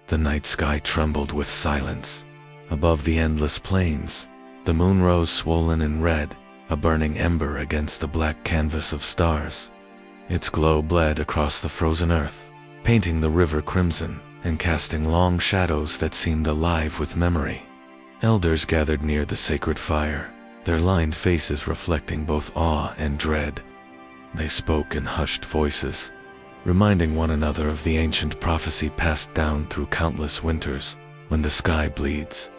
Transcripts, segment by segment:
The night sky trembled with silence. Above the endless plains, the moon rose swollen and red, a burning ember against the black canvas of stars. Its glow bled across the frozen earth, painting the river crimson and casting long shadows that seemed alive with memory. Elders gathered near the sacred fire, their lined faces reflecting both awe and dread. They spoke in hushed voices, reminding one another of the ancient prophecy passed down through countless winters. When the sky bleeds,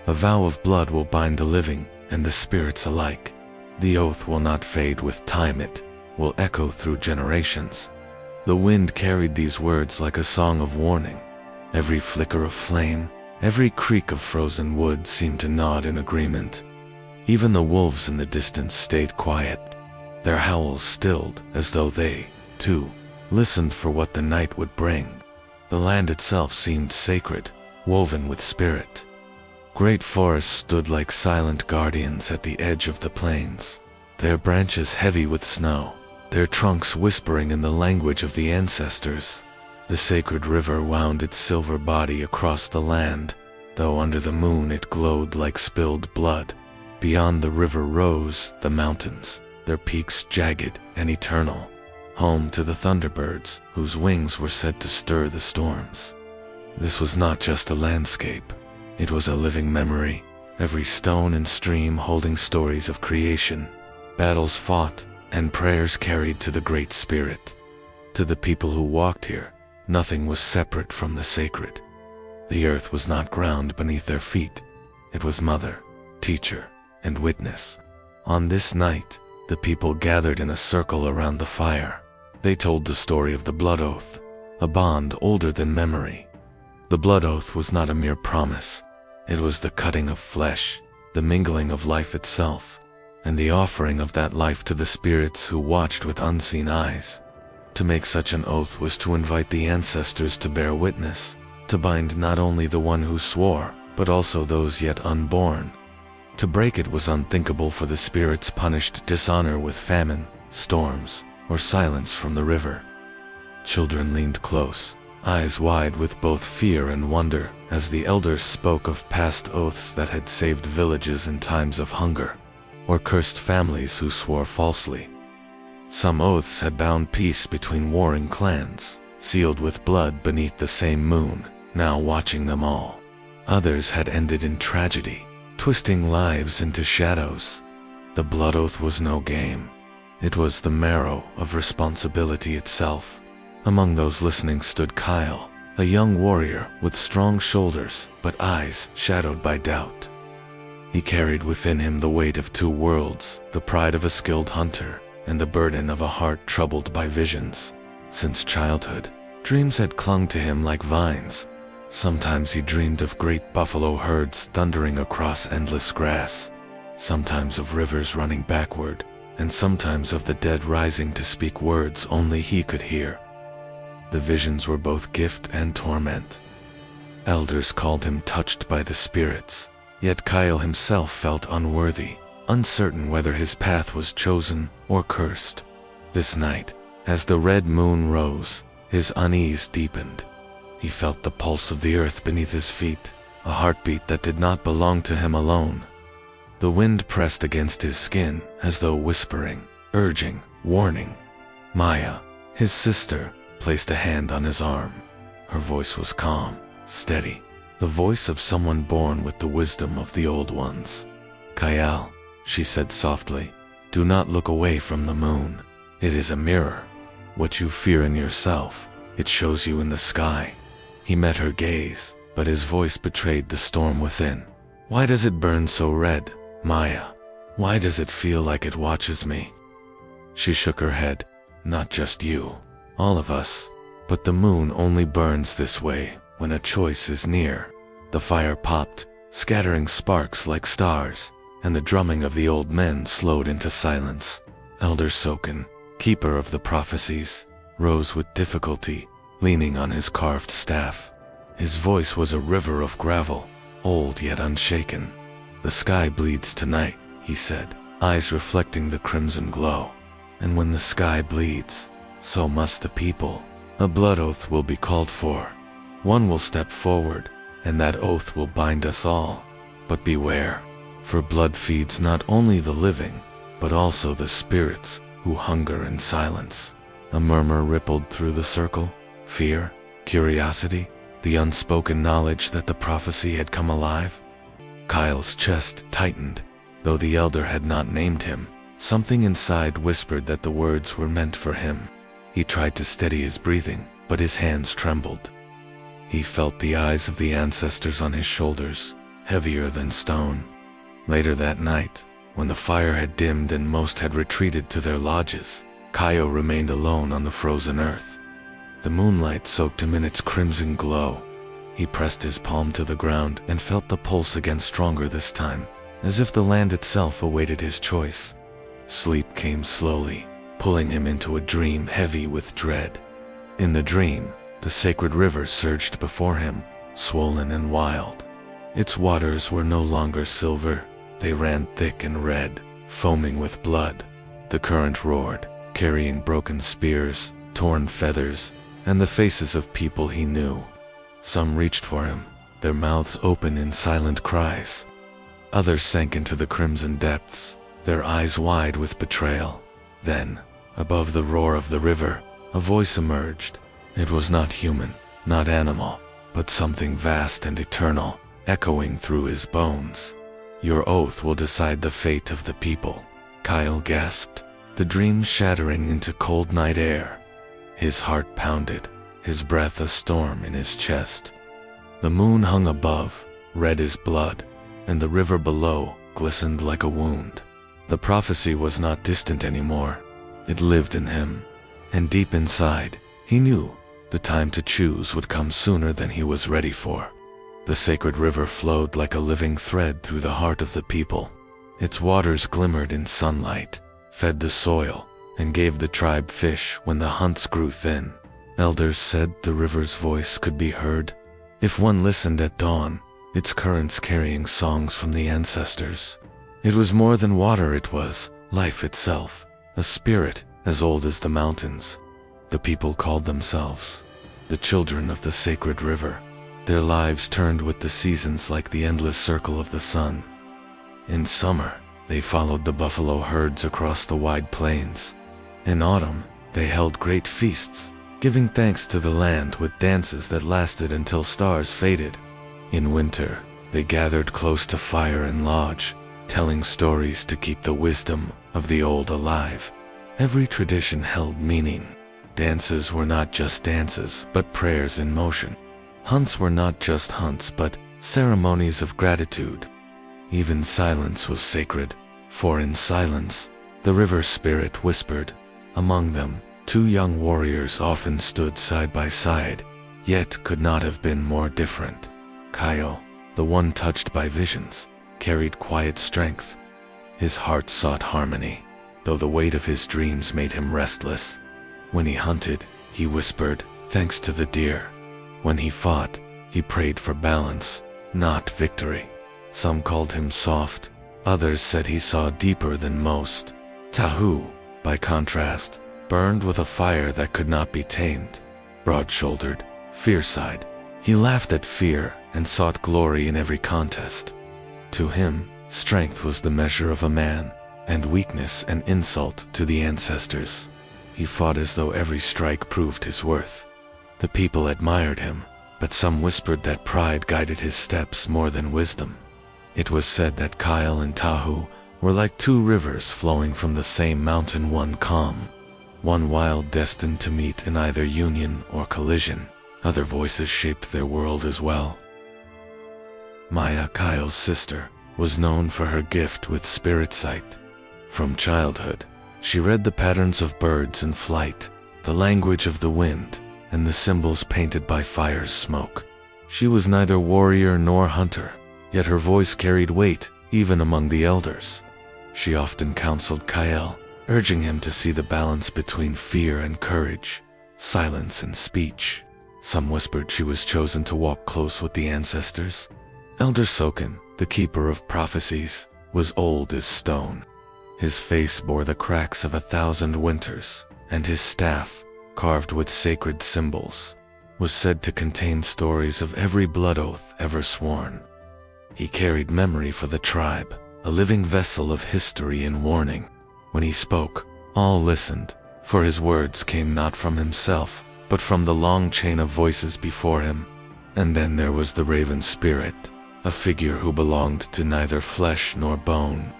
a vow of blood will bind the living and the spirits alike. The oath will not fade with time, it will echo through generations. The wind carried these words like a song of warning. Every flicker of flame, every creak of frozen wood seemed to nod in agreement. Even the wolves in the distance stayed quiet, their howls stilled as though they, too, listened for what the night would bring. The land itself seemed sacred, woven with spirit. Great forests stood like silent guardians at the edge of the plains, their branches heavy with snow, their trunks whispering in the language of the ancestors. The sacred river wound its silver body across the land, though under the moon it glowed like spilled blood. Beyond the river rose the mountains, their peaks jagged and eternal, home to the thunderbirds whose wings were said to stir the storms. This was not just a landscape, it was a living memory, every stone and stream holding stories of creation, battles fought, and prayers carried to the Great Spirit. To the people who walked here, nothing was separate from the sacred. The earth was not ground beneath their feet, it was mother, teacher, and witness. On this night, the people gathered in a circle around the fire. They told the story of the blood oath, a bond older than memory. The blood oath was not a mere promise. It was the cutting of flesh, the mingling of life itself, and the offering of that life to the spirits who watched with unseen eyes. To make such an oath was to invite the ancestors to bear witness, to bind not only the one who swore, but also those yet unborn. To break it was unthinkable, for the spirits punished dishonor with famine, storms, or silence from the river. Children leaned close, eyes wide with both fear and wonder, as the elders spoke of past oaths that had saved villages in times of hunger, or cursed families who swore falsely. Some oaths had bound peace between warring clans, sealed with blood beneath the same moon, now watching them all. Others had ended in tragedy, twisting lives into shadows. The blood oath was no game. It was the marrow of responsibility itself. Among those listening stood Kyle, a young warrior with strong shoulders but eyes shadowed by doubt. He carried within him the weight of two worlds, the pride of a skilled hunter, and the burden of a heart troubled by visions. Since childhood, dreams had clung to him like vines. Sometimes he dreamed of great buffalo herds thundering across endless grass, sometimes of rivers running backward, and sometimes of the dead rising to speak words only he could hear. The visions were both gift and torment. Elders called him touched by the spirits, yet Kyle himself felt unworthy, uncertain whether his path was chosen or cursed. This night, as the red moon rose, his unease deepened. He felt the pulse of the earth beneath his feet, a heartbeat that did not belong to him alone. The wind pressed against his skin as though whispering, urging, warning. Maya, his sister, placed a hand on his arm. Her voice was calm, steady, the voice of someone born with the wisdom of the old ones. Kyle, she said softly, do not look away from the moon. It is a mirror. What you fear in yourself, it shows you in the sky. He met her gaze, but his voice betrayed the storm within. Why does it burn so red, Maya? Why does it feel like it watches me? She shook her head. Not just you, all of us. But the moon only burns this way when a choice is near. The fire popped, scattering sparks like stars, and the drumming of the old men slowed into silence. Elder Soken, keeper of the prophecies, rose with difficulty, leaning on his carved staff. His voice was a river of gravel, old yet unshaken. The sky bleeds tonight, he said, eyes reflecting the crimson glow. And when the sky bleeds, so must the people. A blood oath will be called for. One will step forward, and that oath will bind us all. But beware, for blood feeds not only the living, but also the spirits who hunger in silence. A murmur rippled through the circle. Fear, curiosity, the unspoken knowledge that the prophecy had come alive. Kyle's chest tightened. Though the elder had not named him, something inside whispered that the words were meant for him. He tried to steady his breathing, but his hands trembled. He felt the eyes of the ancestors on his shoulders, heavier than stone. Later that night, when the fire had dimmed and most had retreated to their lodges, Kyle remained alone on the frozen earth. The moonlight soaked him in its crimson glow. He pressed his palm to the ground and felt the pulse again, stronger this time, as if the land itself awaited his choice. Sleep came slowly, pulling him into a dream heavy with dread. In the dream, the sacred river surged before him, swollen and wild. Its waters were no longer silver, they ran thick and red, foaming with blood. The current roared, carrying broken spears, torn feathers, and the faces of people he knew. Some reached for him, their mouths open in silent cries. Others sank into the crimson depths, their eyes wide with betrayal. Then, above the roar of the river, a voice emerged. It was not human, not animal, but something vast and eternal, echoing through his bones. Your oath will decide the fate of the people, Kyle gasped, the dream shattering into cold night air. His heart pounded, his breath a storm in his chest. The moon hung above, red as blood, and the river below glistened like a wound. The prophecy was not distant anymore. It lived in him, and deep inside, he knew the time to choose would come sooner than he was ready for. The sacred river flowed like a living thread through the heart of the people. Its waters glimmered in sunlight, fed the soil, and gave the tribe fish when the hunts grew thin. Elders said the river's voice could be heard. If one listened at dawn, its currents carrying songs from the ancestors. It was more than water, it was life itself, a spirit as old as the mountains. The people called themselves the children of the sacred river. Their lives turned with the seasons like the endless circle of the sun. In summer, they followed the buffalo herds across the wide plains. In autumn, they held great feasts, giving thanks to the land with dances that lasted until stars faded. In winter, they gathered close to fire and lodge, telling stories to keep the wisdom of the old alive. Every tradition held meaning. Dances were not just dances, but prayers in motion. Hunts were not just hunts, but ceremonies of gratitude. Even silence was sacred, for in silence, the river spirit whispered. Among them, two young warriors often stood side by side, yet could not have been more different. Kyle, the one touched by visions, carried quiet strength. His heart sought harmony, though the weight of his dreams made him restless. When he hunted, he whispered, thanks to the deer. When he fought, he prayed for balance, not victory. Some called him soft, others said he saw deeper than most. Tahu, by contrast, burned with a fire that could not be tamed. Broad-shouldered, fierce-eyed, he laughed at fear and sought glory in every contest. To him, strength was the measure of a man, and weakness an insult to the ancestors. He fought as though every strike proved his worth. The people admired him, but some whispered that pride guided his steps more than wisdom. It was said that Kyle and Tahu were like two rivers flowing from the same mountain, one calm, one wild, destined to meet in either union or collision. Other voices shaped their world as well. Maya, Kyle's sister, was known for her gift with spirit sight. From childhood, she read the patterns of birds in flight, the language of the wind, and the symbols painted by fire's smoke. She was neither warrior nor hunter, yet her voice carried weight even among the elders. She often counseled Kyle, urging him to see the balance between fear and courage, silence and speech. Some whispered she was chosen to walk close with the ancestors. Elder Soken, the keeper of prophecies, was old as stone. His face bore the cracks of 1,000 winters, and his staff, carved with sacred symbols. was said to contain stories of every blood oath ever sworn. He carried memory for the tribe, a living vessel of history and warning. When he spoke, all listened, for his words came not from himself, but from the long chain of voices before him. And then there was the Raven Spirit, a figure who belonged to neither flesh nor bone,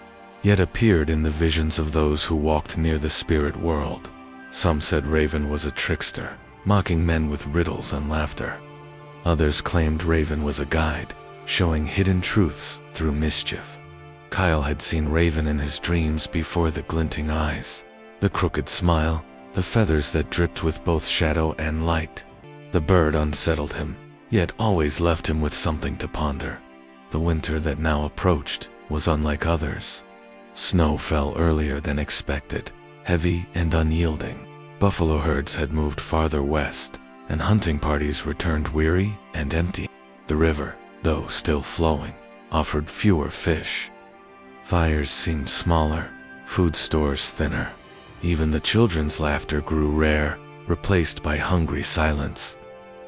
yet appeared in the visions of those who walked near the spirit world. Some said Raven was a trickster, mocking men with riddles and laughter. Others claimed Raven was a guide, showing hidden truths through mischief. Kyle had seen Raven in his dreams before: the glinting eyes, the crooked smile, the feathers that dripped with both shadow and light. The bird unsettled him, yet always left him with something to ponder. The winter that now approached was unlike others. Snow fell earlier than expected, heavy and unyielding. Buffalo herds had moved farther west, and hunting parties returned weary and empty. The river, though still flowing, offered fewer fish. Fires seemed smaller, food stores thinner. Even the children's laughter grew rare, replaced by hungry silence.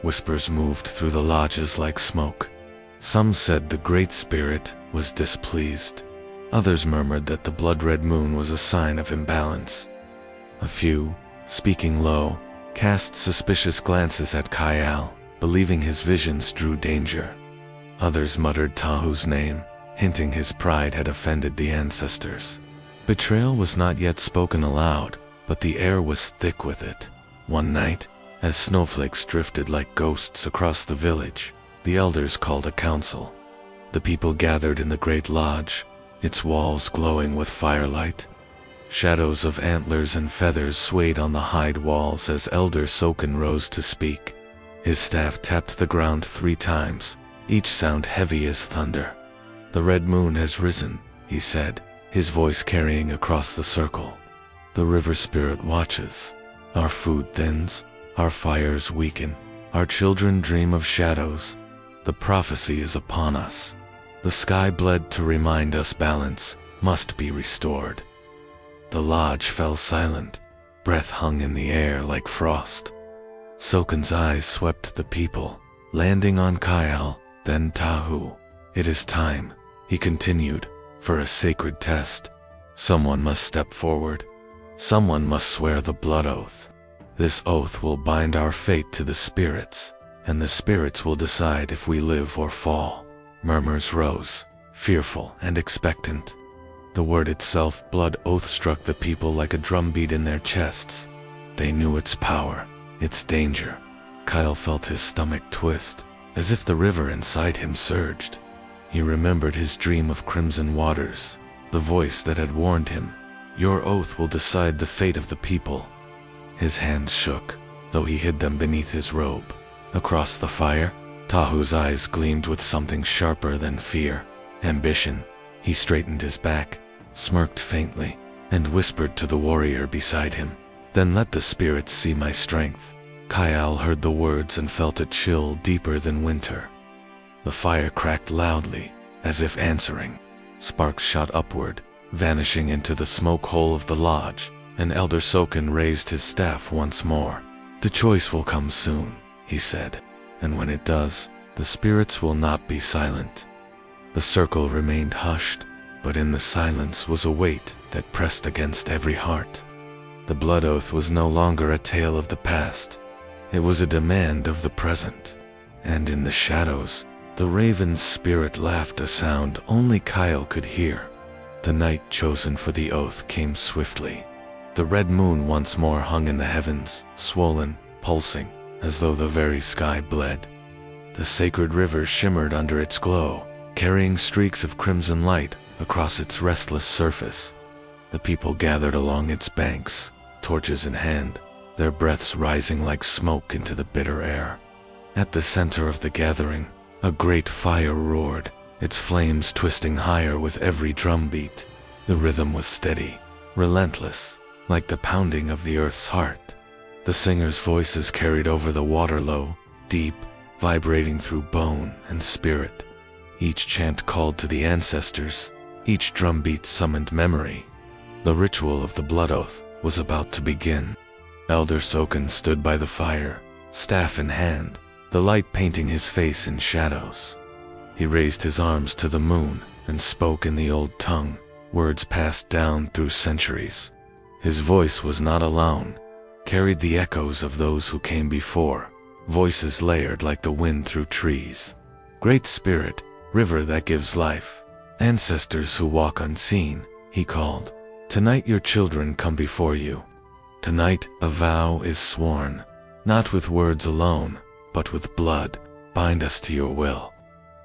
Whispers moved through the lodges like smoke. Some said the Great Spirit was displeased. Others murmured that the blood-red moon was a sign of imbalance. A few, speaking low, cast suspicious glances at Kyle, believing his visions drew danger. Others muttered Tahu's name, hinting his pride had offended the ancestors. Betrayal was not yet spoken aloud, but the air was thick with it. One night, as snowflakes drifted like ghosts across the village, the elders called a council. The people gathered in the great lodge, its walls glowing with firelight. Shadows of antlers and feathers swayed on the hide walls as Elder Soken rose to speak. His staff tapped the ground 3 times, each sound heavy as thunder. "The red moon has risen," he said, his voice carrying across the circle. "The river spirit watches. Our food thins, our fires weaken, our children dream of shadows. The prophecy is upon us. The sky bled to remind us balance must be restored." The lodge fell silent, breath hung in the air like frost. Soken's eyes swept the people, landing on Kyle, then Tahu. "It is time," he continued, "for a sacred test. Someone must step forward. Someone must swear the blood oath. This oath will bind our fate to the spirits, and the spirits will decide if we live or fall." Murmurs rose, fearful and expectant. The word itself, blood oath, struck the people like a drumbeat in their chests. They knew its power, its danger. Kyle felt his stomach twist, as if the river inside him surged. He remembered his dream of crimson waters, the voice that had warned him, "Your oath will decide the fate of the people." His hands shook, though he hid them beneath his robe. Across the fire, Tahu's eyes gleamed with something sharper than fear, ambition. He straightened his back, smirked faintly, and whispered to the warrior beside him, "Then let the spirits see my strength." Kyle heard the words and felt a chill deeper than winter. The fire cracked loudly, as if answering. Sparks shot upward, vanishing into the smoke hole of the lodge, and Elder Soken raised his staff once more. "The choice will come soon," he said, "and when it does, the spirits will not be silent." The circle remained hushed, but in the silence was a weight that pressed against every heart. The blood oath was no longer a tale of the past. It was a demand of the present. And in the shadows, the raven's spirit laughed, a sound only Kyle could hear. The night chosen for the oath came swiftly. The red moon once more hung in the heavens, swollen, pulsing, as though the very sky bled. The sacred river shimmered under its glow, carrying streaks of crimson light across its restless surface. The people gathered along its banks, torches in hand, their breaths rising like smoke into the bitter air. At the center of the gathering, a great fire roared, its flames twisting higher with every drumbeat. The rhythm was steady, relentless, like the pounding of the earth's heart. The singers' voices carried over the water low, deep, vibrating through bone and spirit. Each chant called to the ancestors, each drumbeat summoned memory. The ritual of the blood oath was about to begin. Elder Soken stood by the fire, staff in hand, the light painting his face in shadows. He raised his arms to the moon and spoke in the old tongue, words passed down through centuries. His voice was not alone, carried the echoes of those who came before, voices layered like the wind through trees. Great Spirit, river that gives life, ancestors who walk unseen, he called. Tonight your children come before you. Tonight a vow is sworn, not with words alone, but with blood. Bind us to your will.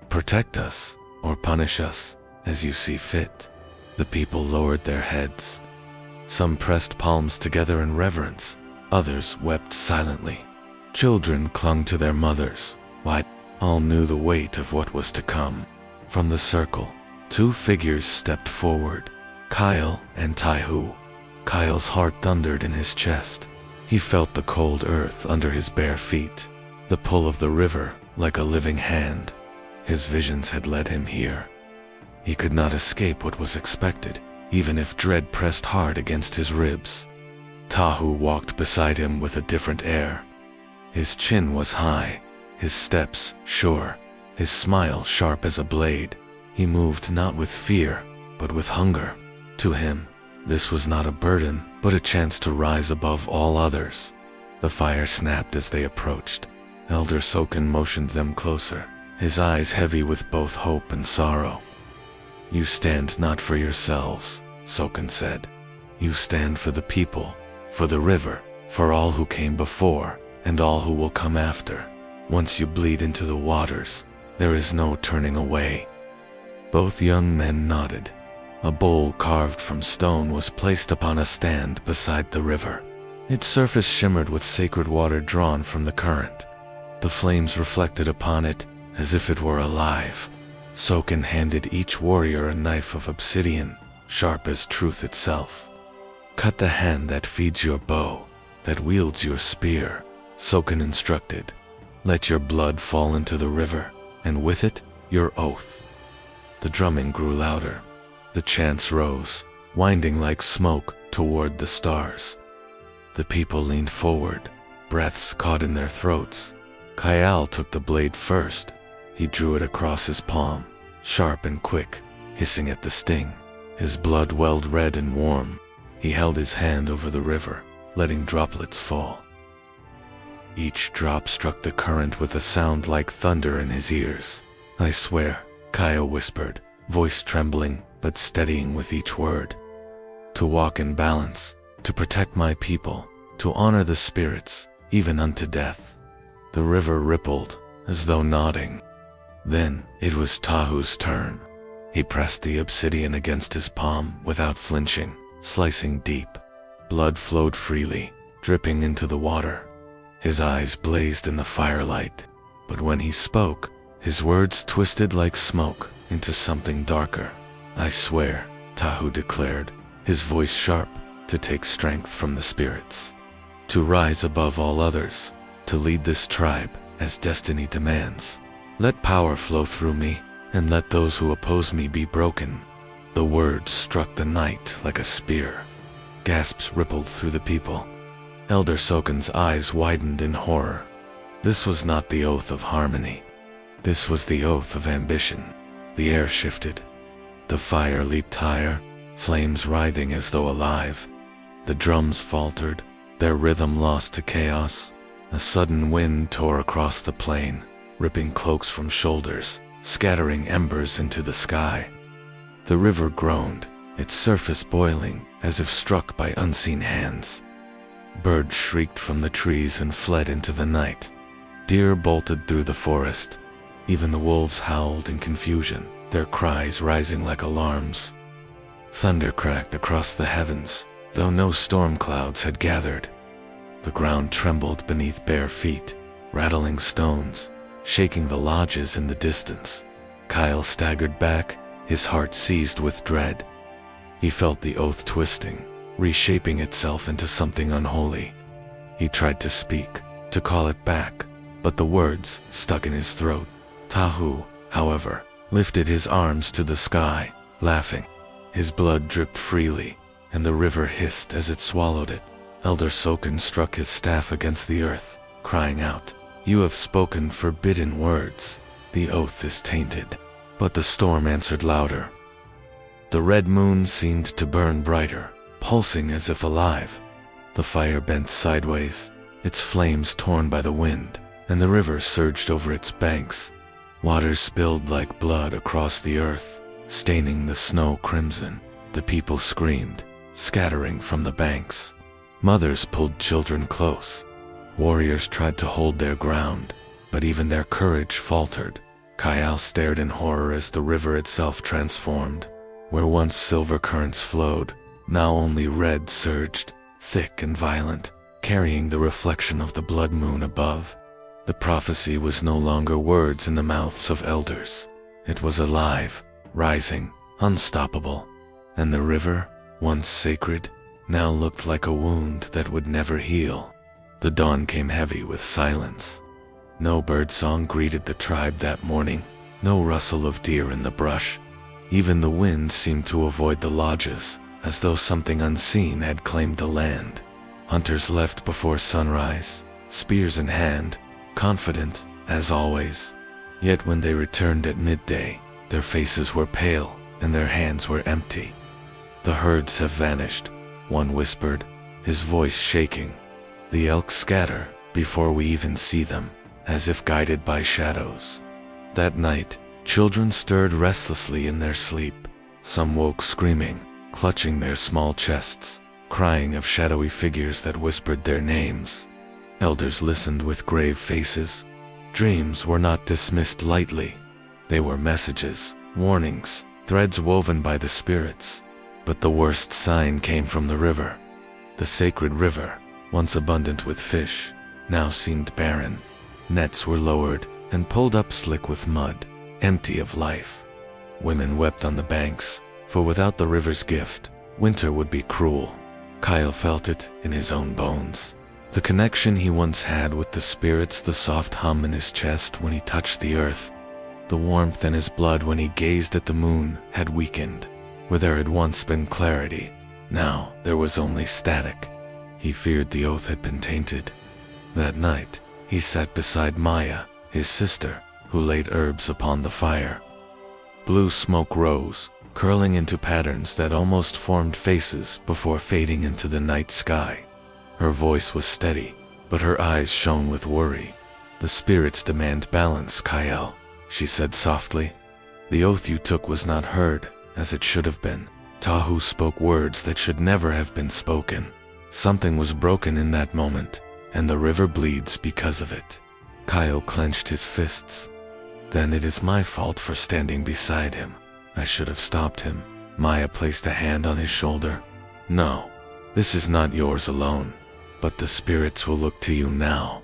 Protect us, or punish us, as you see fit. The people lowered their heads. Some pressed palms together in reverence, others wept silently. Children clung to their mothers. Why, all knew the weight of what was to come. From the circle, two figures stepped forward, Kyle and Taihu. Kyle's heart thundered in his chest. He felt the cold earth under his bare feet, the pull of the river like a living hand. His visions had led him here. He could not escape what was expected, even if dread pressed hard against his ribs. Tahu walked beside him with a different air. His chin was high, his steps sure, his smile sharp as a blade. He moved not with fear, but with hunger. To him, this was not a burden, but a chance to rise above all others. The fire snapped as they approached. Elder Soken motioned them closer, his eyes heavy with both hope and sorrow. You stand not for yourselves, Soken said. You stand for the people, for the river, for all who came before, and all who will come after. Once you bleed into the waters, there is no turning away. Both young men nodded. A bowl carved from stone was placed upon a stand beside the river. Its surface shimmered with sacred water drawn from the current. The flames reflected upon it as if it were alive. Soken handed each warrior a knife of obsidian, sharp as truth itself. Cut the hand that feeds your bow, that wields your spear, Soken instructed. Let your blood fall into the river, and with it, your oath. The drumming grew louder. The chants rose, winding like smoke toward the stars. The people leaned forward, breaths caught in their throats. Kyle took the blade first. He drew it across his palm, sharp and quick, hissing at the sting. His blood welled red and warm. He held his hand over the river, letting droplets fall. Each drop struck the current with a sound like thunder in his ears. I swear, Kyle whispered, voice trembling, but steadying with each word. To walk in balance, to protect my people, to honor the spirits, even unto death. The river rippled, as though nodding. Then it was Tahu's turn. He pressed the obsidian against his palm without flinching, slicing deep. Blood flowed freely, dripping into the water. His eyes blazed in the firelight, but when he spoke, his words twisted like smoke into something darker. I swear, Tahu declared, his voice sharp, to take strength from the spirits. To rise above all others, to lead this tribe as destiny demands. Let power flow through me, and let those who oppose me be broken. The words struck the night like a spear. Gasps rippled through the people. Elder Soken's eyes widened in horror. This was not the oath of harmony. This was the oath of ambition. The air shifted. The fire leaped higher, flames writhing as though alive. The drums faltered, their rhythm lost to chaos. A sudden wind tore across the plain, ripping cloaks from shoulders, scattering embers into the sky. The river groaned, its surface boiling as if struck by unseen hands. Birds shrieked from the trees and fled into the night. Deer bolted through the forest. Even the wolves howled in confusion, their cries rising like alarms. Thunder cracked across the heavens, though no storm clouds had gathered. The ground trembled beneath bare feet, rattling stones, shaking the lodges in the distance. Kyle staggered back, his heart seized with dread. He felt the oath twisting, reshaping itself into something unholy. He tried to speak, to call it back, but the words stuck in his throat. Tahu, however, lifted his arms to the sky, laughing. His blood dripped freely, and the river hissed as it swallowed it. Elder Soken struck his staff against the earth. crying out, "You have spoken forbidden words. The oath is tainted." But the storm answered louder. The red moon seemed to burn brighter, pulsing as if alive. The fire bent sideways, its flames torn by the wind, and the river surged over its banks. Water spilled like blood across the earth, staining the snow crimson. The people screamed, scattering from the banks. Mothers pulled children close. Warriors tried to hold their ground, but even their courage faltered. Kyle stared in horror as the river itself transformed. Where once silver currents flowed, now only red surged, thick and violent, carrying the reflection of the blood moon above. The prophecy was no longer words in the mouths of elders. It was alive, rising, unstoppable. And the river, once sacred, now looked like a wound that would never heal. The dawn came heavy with silence. No birdsong greeted the tribe that morning, no rustle of deer in the brush. Even the wind seemed to avoid the lodges, as though something unseen had claimed the land. Hunters left before sunrise, spears in hand, confident, as always. Yet when they returned at midday, their faces were pale, and their hands were empty. "The herds have vanished," one whispered, his voice shaking. "The elk scatter before we even see them, as if guided by shadows." That night, children stirred restlessly in their sleep. Some woke screaming, clutching their small chests, crying of shadowy figures that whispered their names. Elders listened with grave faces. Dreams were not dismissed lightly. They were messages, warnings, threads woven by the spirits. But the worst sign came from the river. The sacred river, once abundant with fish, now seemed barren. Nets were lowered and pulled up slick with mud, empty of life. Women wept on the banks, for without the river's gift, winter would be cruel. Kyle felt it in his own bones. The connection he once had with the spirits, the soft hum in his chest when he touched the earth, the warmth in his blood when he gazed at the moon, had weakened. Where there had once been clarity, now there was only static. He feared the oath had been tainted. That night, he sat beside Maya, his sister, who laid herbs upon the fire. Blue smoke rose, curling into patterns that almost formed faces before fading into the night sky. Her voice was steady, but her eyes shone with worry. "The spirits demand balance, Kyle," she said softly. "The oath you took was not heard, as it should have been. Tahu spoke words that should never have been spoken. Something was broken in that moment, and the river bleeds because of it." Kyle clenched his fists. "Then it is my fault for standing beside him. I should have stopped him." Maya placed a hand on his shoulder. "No, this is not yours alone, but the spirits will look to you now.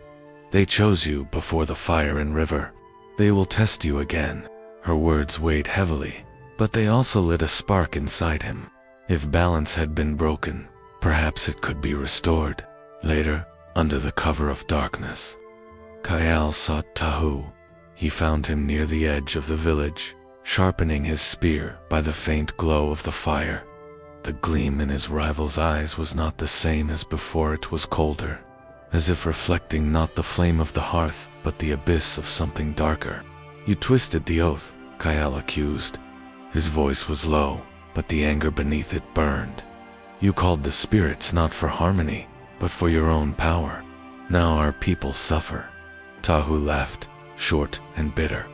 They chose you before the fire and river. They will test you again." Her words weighed heavily, but they also lit a spark inside him. If balance had been broken, perhaps it could be restored. Later, under the cover of darkness, Kyle sought Tahu. He found him near the edge of the village, sharpening his spear by the faint glow of the fire. The gleam in his rival's eyes was not the same as before. It was colder, as if reflecting not the flame of the hearth, but the abyss of something darker. "You twisted the oath," Kyle accused. His voice was low, but the anger beneath it burned. "You called the spirits not for harmony, but for your own power. Now our people suffer." Tahu laughed, short and bitter.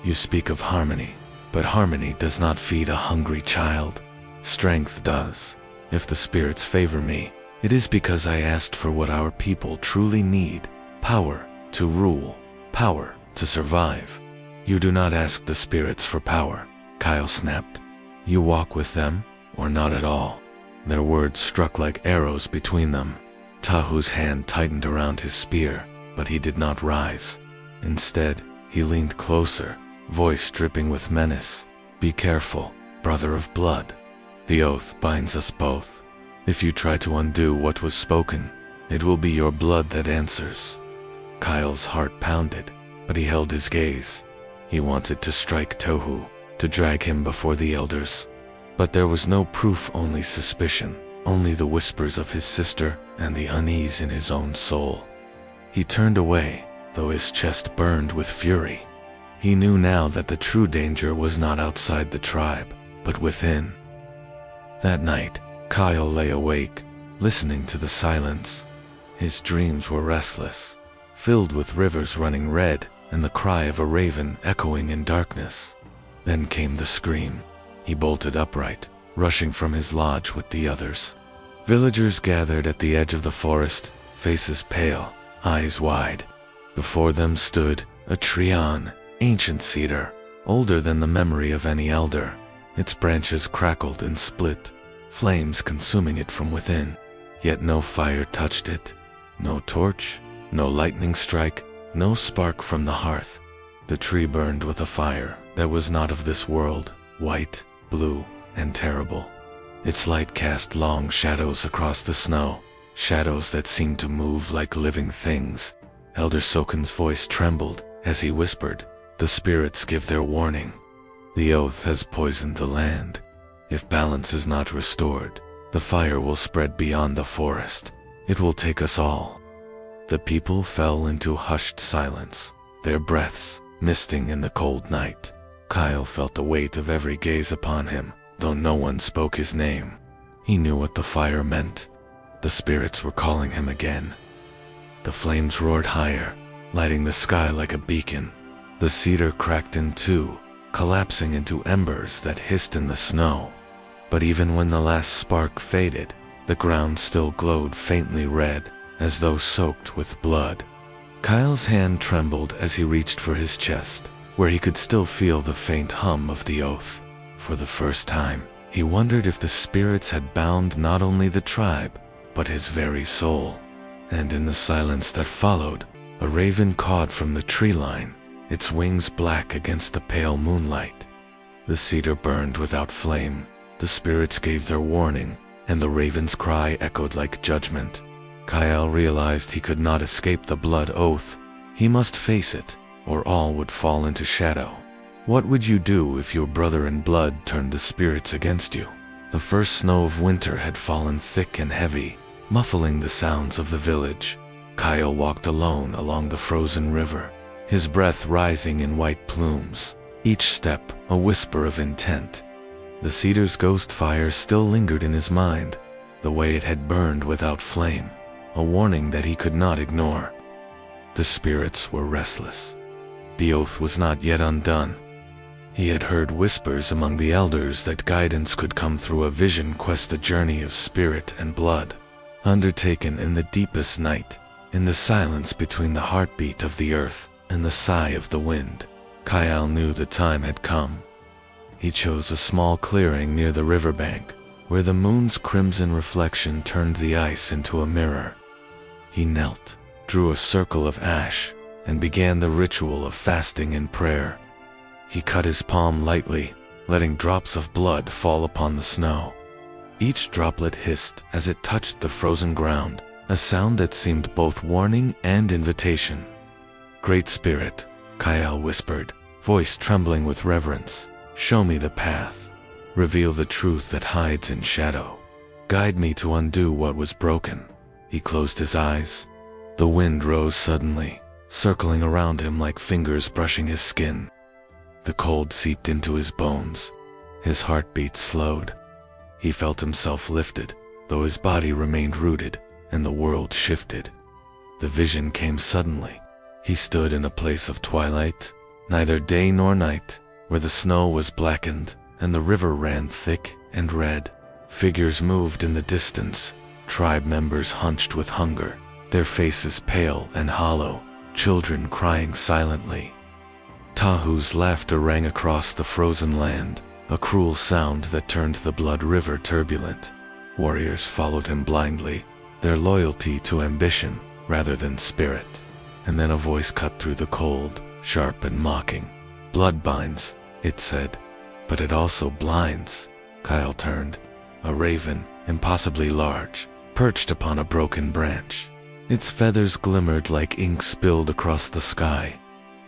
"You speak of harmony, but harmony does not feed a hungry child. Strength does. If the spirits favor me, it is because I asked for what our people truly need: power to rule, power to survive. You do not ask the spirits for power," Kyle snapped. "You walk with them, or not at all." Their words struck like arrows between them. Tahu's hand tightened around his spear, but he did not rise. Instead, he leaned closer, voice dripping with menace. "Be careful, brother of blood. The oath binds us both. If you try to undo what was spoken, it will be your blood that answers." Kyle's heart pounded, but he held his gaze. He wanted to strike Tohu, to drag him before the elders. But there was no proof, only suspicion, only the whispers of his sister and the unease in his own soul. He turned away, though his chest burned with fury. He knew now that the true danger was not outside the tribe, but within. That night, Kyle lay awake, listening to the silence. His dreams were restless, filled with rivers running red and the cry of a raven echoing in darkness. Then came the scream. He bolted upright, rushing from his lodge with the others. Villagers gathered at the edge of the forest, faces pale, eyes wide. Before them stood a treon, ancient cedar, older than the memory of any elder. Its branches crackled and split, flames consuming it from within. Yet no fire touched it, no torch, no lightning strike, no spark from the hearth. The tree burned with a fire that was not of this world, white, blue, and terrible. Its light cast long shadows across the snow, shadows that seemed to move like living things. Elder Soken's voice trembled as he whispered, "The spirits give their warning. The oath has poisoned the land. If balance is not restored, the fire will spread beyond the forest. It will take us all." The people fell into hushed silence, their breaths misting in the cold night. Kyle felt the weight of every gaze upon him, though no one spoke his name. He knew what the fire meant. The spirits were calling him again. The flames roared higher, lighting the sky like a beacon. The cedar cracked in two, collapsing into embers that hissed in the snow. But even when the last spark faded, the ground still glowed faintly red, as though soaked with blood. Kyle's hand trembled as he reached for his chest, where he could still feel the faint hum of the oath. For the first time, he wondered if the spirits had bound not only the tribe, but his very soul. And in the silence that followed, a raven cawed from the tree line, its wings black against the pale moonlight. The cedar burned without flame, the spirits gave their warning, and the raven's cry echoed like judgment. Kyle realized he could not escape the blood oath. He must face it, or all would fall into shadow. What would you do if your brother in blood turned the spirits against you? The first snow of winter had fallen thick and heavy, muffling the sounds of the village. Kyle walked alone along the frozen river, his breath rising in white plumes, each step a whisper of intent. The cedar's ghost fire still lingered in his mind, the way it had burned without flame, a warning that he could not ignore. The spirits were restless. The oath was not yet undone. He had heard whispers among the elders that guidance could come through a vision quest, a journey of spirit and blood, undertaken in the deepest night, in the silence between the heartbeat of the earth and the sigh of the wind. Kyle knew the time had come. He chose a small clearing near the riverbank, where the moon's crimson reflection turned the ice into a mirror. He knelt, drew a circle of ash, and began the ritual of fasting and prayer. He cut his palm lightly, letting drops of blood fall upon the snow. Each droplet hissed as it touched the frozen ground, a sound that seemed both warning and invitation. "Great Spirit," Kyle whispered, voice trembling with reverence, "show me the path. Reveal the truth that hides in shadow. Guide me to undo what was broken." He closed his eyes. The wind rose suddenly, circling around him like fingers brushing his skin. The cold seeped into his bones. His heartbeat slowed. He felt himself lifted, though his body remained rooted, and the world shifted. The vision came suddenly. He stood in a place of twilight, neither day nor night, where the snow was blackened and the river ran thick and red. Figures moved in the distance, tribe members hunched with hunger, their faces pale and hollow, children crying silently. Tahu's laughter rang across the frozen land, a cruel sound that turned the blood river turbulent. Warriors followed him blindly, their loyalty to ambition rather than spirit. And then a voice cut through the cold, sharp and mocking. "Blood binds," it said, "but it also blinds." Kyle turned. A raven, impossibly large, perched upon a broken branch. Its feathers glimmered like ink spilled across the sky.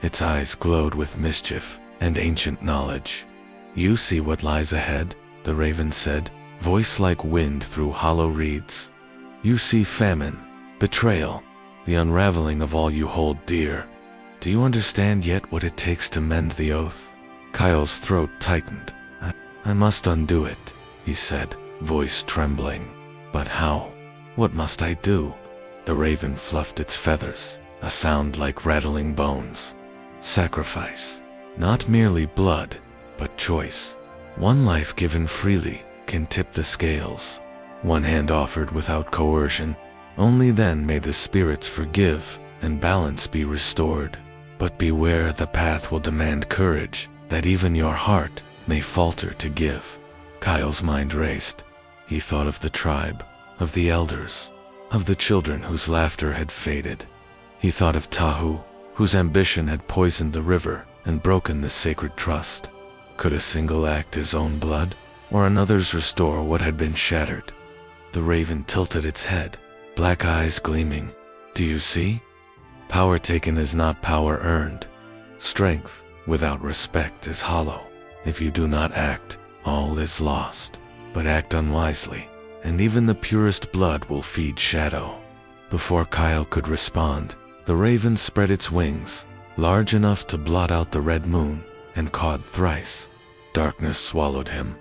Its eyes glowed with mischief and ancient knowledge. "You see what lies ahead," the raven said, voice like wind through hollow reeds. "You see famine, betrayal, the unraveling of all you hold dear. Do you understand yet what it takes to mend the oath? Kyle's throat tightened. I must undo it, he said, voice trembling. But how? What must I do? The raven fluffed its feathers, a sound like rattling bones. Sacrifice. Not merely blood, but choice. One life given freely can tip the scales. One hand offered without coercion. Only then may the spirits forgive and balance be restored. But beware, the path will demand courage, that even your heart may falter to give. Kyle's mind raced. He thought of the tribe, of the elders, of the children whose laughter had faded. He thought of Tahu, whose ambition had poisoned the river and broken the sacred trust. Could a single act his own blood, or another's restore what had been shattered? The raven tilted its head, black eyes gleaming. Do you see? Power taken is not power earned. Strength without respect is hollow. If you do not act, all is lost. But act unwisely, and even the purest blood will feed shadow. Before Kyle could respond, the raven spread its wings, large enough to blot out the red moon, and cawed thrice. Darkness swallowed him.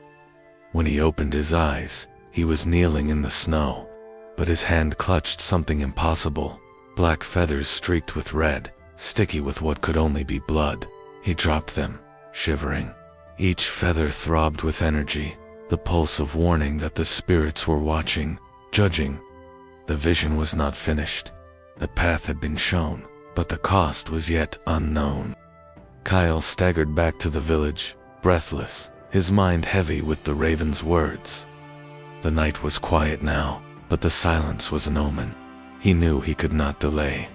When he opened his eyes, he was kneeling in the snow, but his hand clutched something impossible. Black feathers streaked with red, sticky with what could only be blood. He dropped them, shivering. Each feather throbbed with energy, the pulse of warning that the spirits were watching, judging. The vision was not finished. The path had been shown, but the cost was yet unknown. Kyle staggered back to the village, breathless, his mind heavy with the raven's words. The night was quiet now, but the silence was an omen. He knew he could not delay.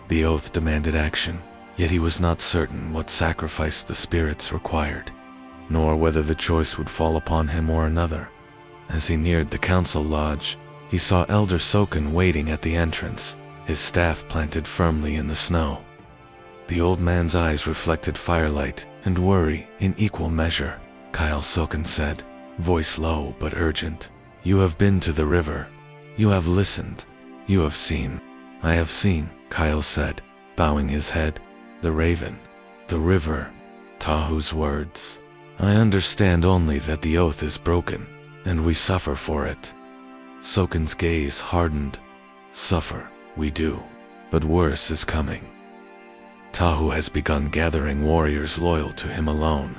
The oath demanded action, yet he was not certain what sacrifice the spirits required, nor whether the choice would fall upon him or another. As he neared the council lodge, he saw Elder Soken waiting at the entrance, his staff planted firmly in the snow. The old man's eyes reflected firelight and worry in equal measure. Kyle Soken said, voice low but urgent, "You have been to the river. You have listened. You have seen." "I have seen," Kyle said, bowing his head. "The raven, the river, Tahu's words. I understand only that the oath is broken, and we suffer for it." Soken's gaze hardened. "Suffer, we do, but worse is coming. Tahu has begun gathering warriors loyal to him alone.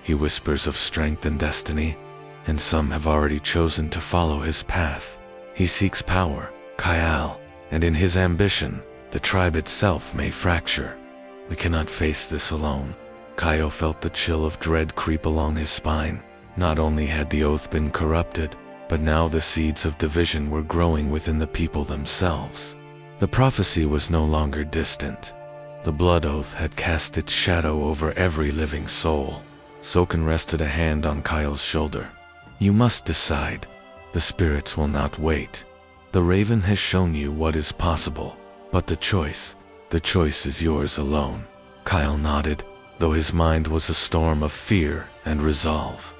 He whispers of strength and destiny, and some have already chosen to follow his path. He seeks power, Kyle, and in his ambition, the tribe itself may fracture. We cannot face this alone." Kyle felt the chill of dread creep along his spine. Not only had the oath been corrupted, but now the seeds of division were growing within the people themselves. The prophecy was no longer distant. The blood oath had cast its shadow over every living soul. Soken rested a hand on Kyle's shoulder. "You must decide. The spirits will not wait. The raven has shown you what is possible, but the choice is yours alone." Kyle nodded, though his mind was a storm of fear and resolve.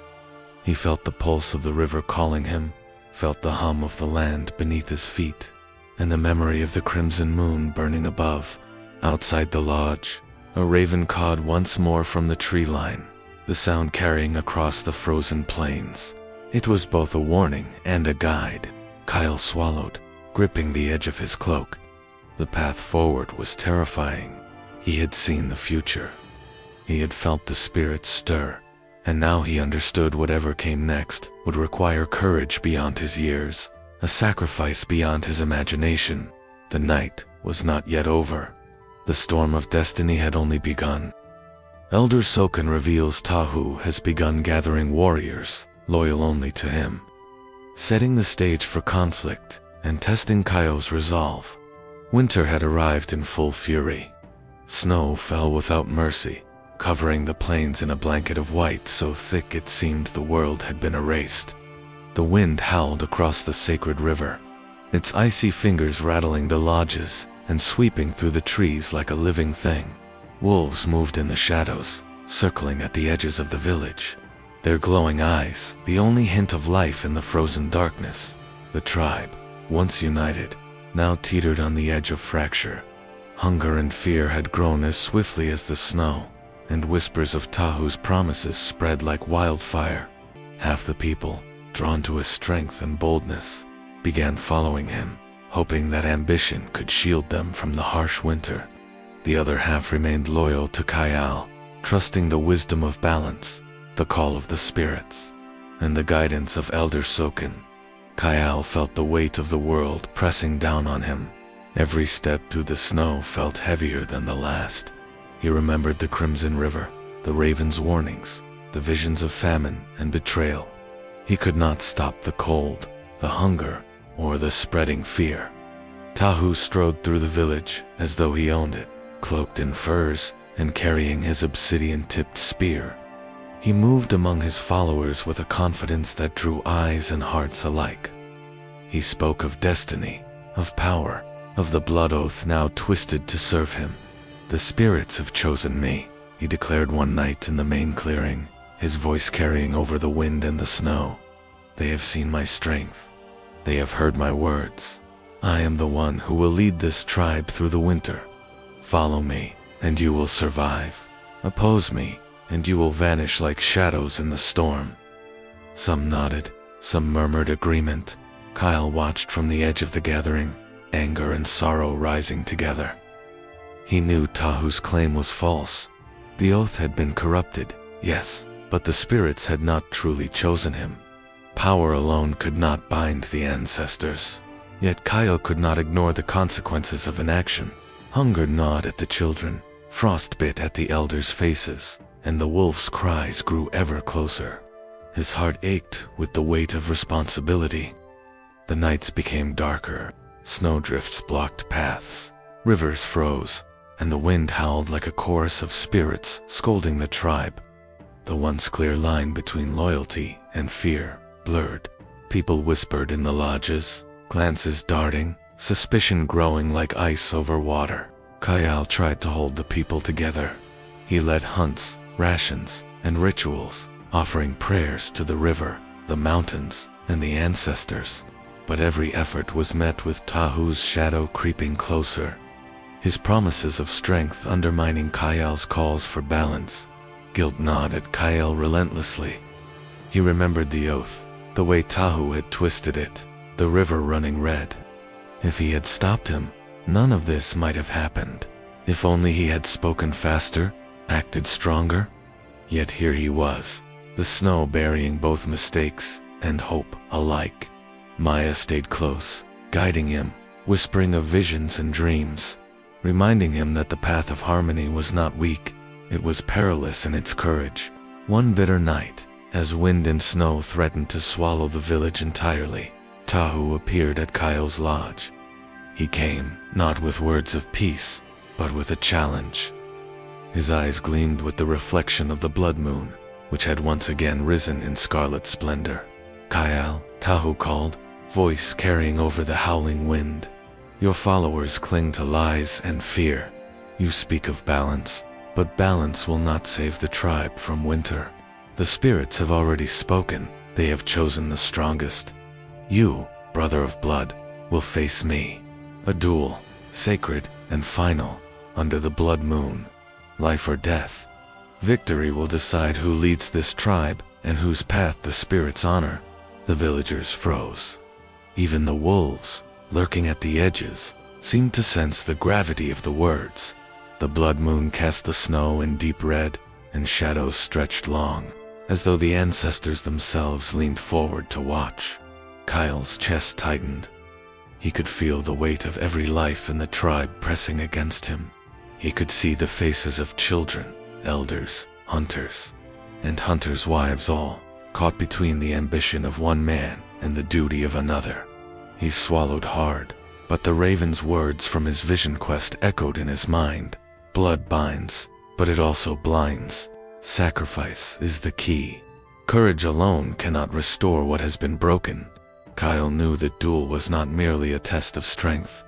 He felt the pulse of the river calling him, felt the hum of the land beneath his feet, and the memory of the crimson moon burning above. Outside the lodge, a raven cawed once more from the tree line, the sound carrying across the frozen plains. It was both a warning and a guide. Kyle swallowed, gripping the edge of his cloak. The path forward was terrifying. He had seen the future. He had felt the spirits stir, and now he understood whatever came next would require courage beyond his years, a sacrifice beyond his imagination. The night was not yet over. The storm of destiny had only begun. Elder Soken reveals Tahu has begun gathering warriors, loyal only to him, setting the stage for conflict and testing Kyle's resolve. Winter had arrived in full fury. Snow fell without mercy, covering the plains in a blanket of white so thick it seemed the world had been erased. The wind howled across the sacred river, its icy fingers rattling the lodges and sweeping through the trees like a living thing. Wolves moved in the shadows, circling at the edges of the village, their glowing eyes the only hint of life in the frozen darkness. The tribe, once united, now teetered on the edge of fracture. Hunger and fear had grown as swiftly as the snow, and whispers of Tahu's promises spread like wildfire. Half the people, drawn to his strength and boldness, began following him, hoping that ambition could shield them from the harsh winter. The other half remained loyal to Kyle, trusting the wisdom of balance, the call of the spirits, and the guidance of Elder Soken. Kyle felt the weight of the world pressing down on him. Every step through the snow felt heavier than the last. He remembered the Crimson River, the raven's warnings, the visions of famine and betrayal. He could not stop the cold, the hunger, or the spreading fear. Tahu strode through the village as though he owned it, cloaked in furs and carrying his obsidian-tipped spear. He moved among his followers with a confidence that drew eyes and hearts alike. He spoke of destiny, of power, of the blood oath now twisted to serve him. "The spirits have chosen me," he declared one night in the main clearing, his voice carrying over the wind and the snow. "They have seen my strength. They have heard my words. I am the one who will lead this tribe through the winter. Follow me, and you will survive. Oppose me, and you will vanish like shadows in the storm." Some nodded, some murmured agreement. Kyle watched from the edge of the gathering, anger and sorrow rising together. He knew Tahu's claim was false. The oath had been corrupted, yes, but the spirits had not truly chosen him. Power alone could not bind the ancestors. Yet Kyle could not ignore the consequences of inaction. Hunger gnawed at the children, frost bit at the elders' faces, and the wolf's cries grew ever closer. His heart ached with the weight of responsibility. The nights became darker. Snowdrifts blocked paths, rivers froze, and the wind howled like a chorus of spirits scolding the tribe. The once clear line between loyalty and fear blurred. People whispered in the lodges, glances darting, suspicion growing like ice over water. Kyle tried to hold the people together. He led hunts, rations, and rituals, offering prayers to the river, the mountains, and the ancestors. But every effort was met with Tahu's shadow creeping closer, his promises of strength undermining Kyle's calls for balance. Guilt gnawed at Kyle relentlessly. He remembered the oath, the way Tahu had twisted it, the river running red. If he had stopped him, none of this might have happened. If only he had spoken faster, acted stronger. Yet here he was, the snow burying both mistakes and hope alike. Maya stayed close, guiding him, whispering of visions and dreams, reminding him that the path of harmony was not weak, it was perilous in its courage. One bitter night, as wind and snow threatened to swallow the village entirely, Tahu appeared at Kyle's lodge. He came, not with words of peace, but with a challenge. His eyes gleamed with the reflection of the blood moon, which had once again risen in scarlet splendor. "Kyle," Tahu called, voice carrying over the howling wind. "Your followers cling to lies and fear. You speak of balance, but balance will not save the tribe from winter. The spirits have already spoken, they have chosen the strongest. You, brother of blood, will face me. A duel, sacred and final, under the blood moon. Life or death. Victory will decide who leads this tribe and whose path the spirits honor." The villagers froze. Even the wolves, lurking at the edges, seemed to sense the gravity of the words. The blood moon cast the snow in deep red, and shadows stretched long, as though the ancestors themselves leaned forward to watch. Kyle's chest tightened. He could feel the weight of every life in the tribe pressing against him. He could see the faces of children, elders, hunters, and hunters' wives, all caught between the ambition of one man and the duty of another. He swallowed hard, but the raven's words from his vision quest echoed in his mind. Blood binds, but it also blinds. Sacrifice is the key. Courage alone cannot restore what has been broken. Kyle knew that duel was not merely a test of strength.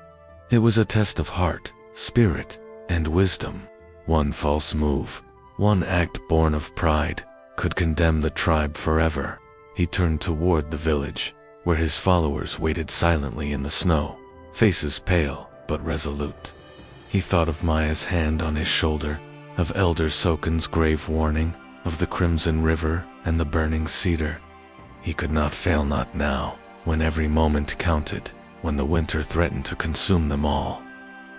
It was a test of heart, spirit, and wisdom. One false move, one act born of pride, could condemn the tribe forever. He turned toward the village, where his followers waited silently in the snow, faces pale but resolute. He thought of Maya's hand on his shoulder, of Elder Soken's grave warning, of the crimson river and the burning cedar. He could not fail, not now, when every moment counted, when the winter threatened to consume them all.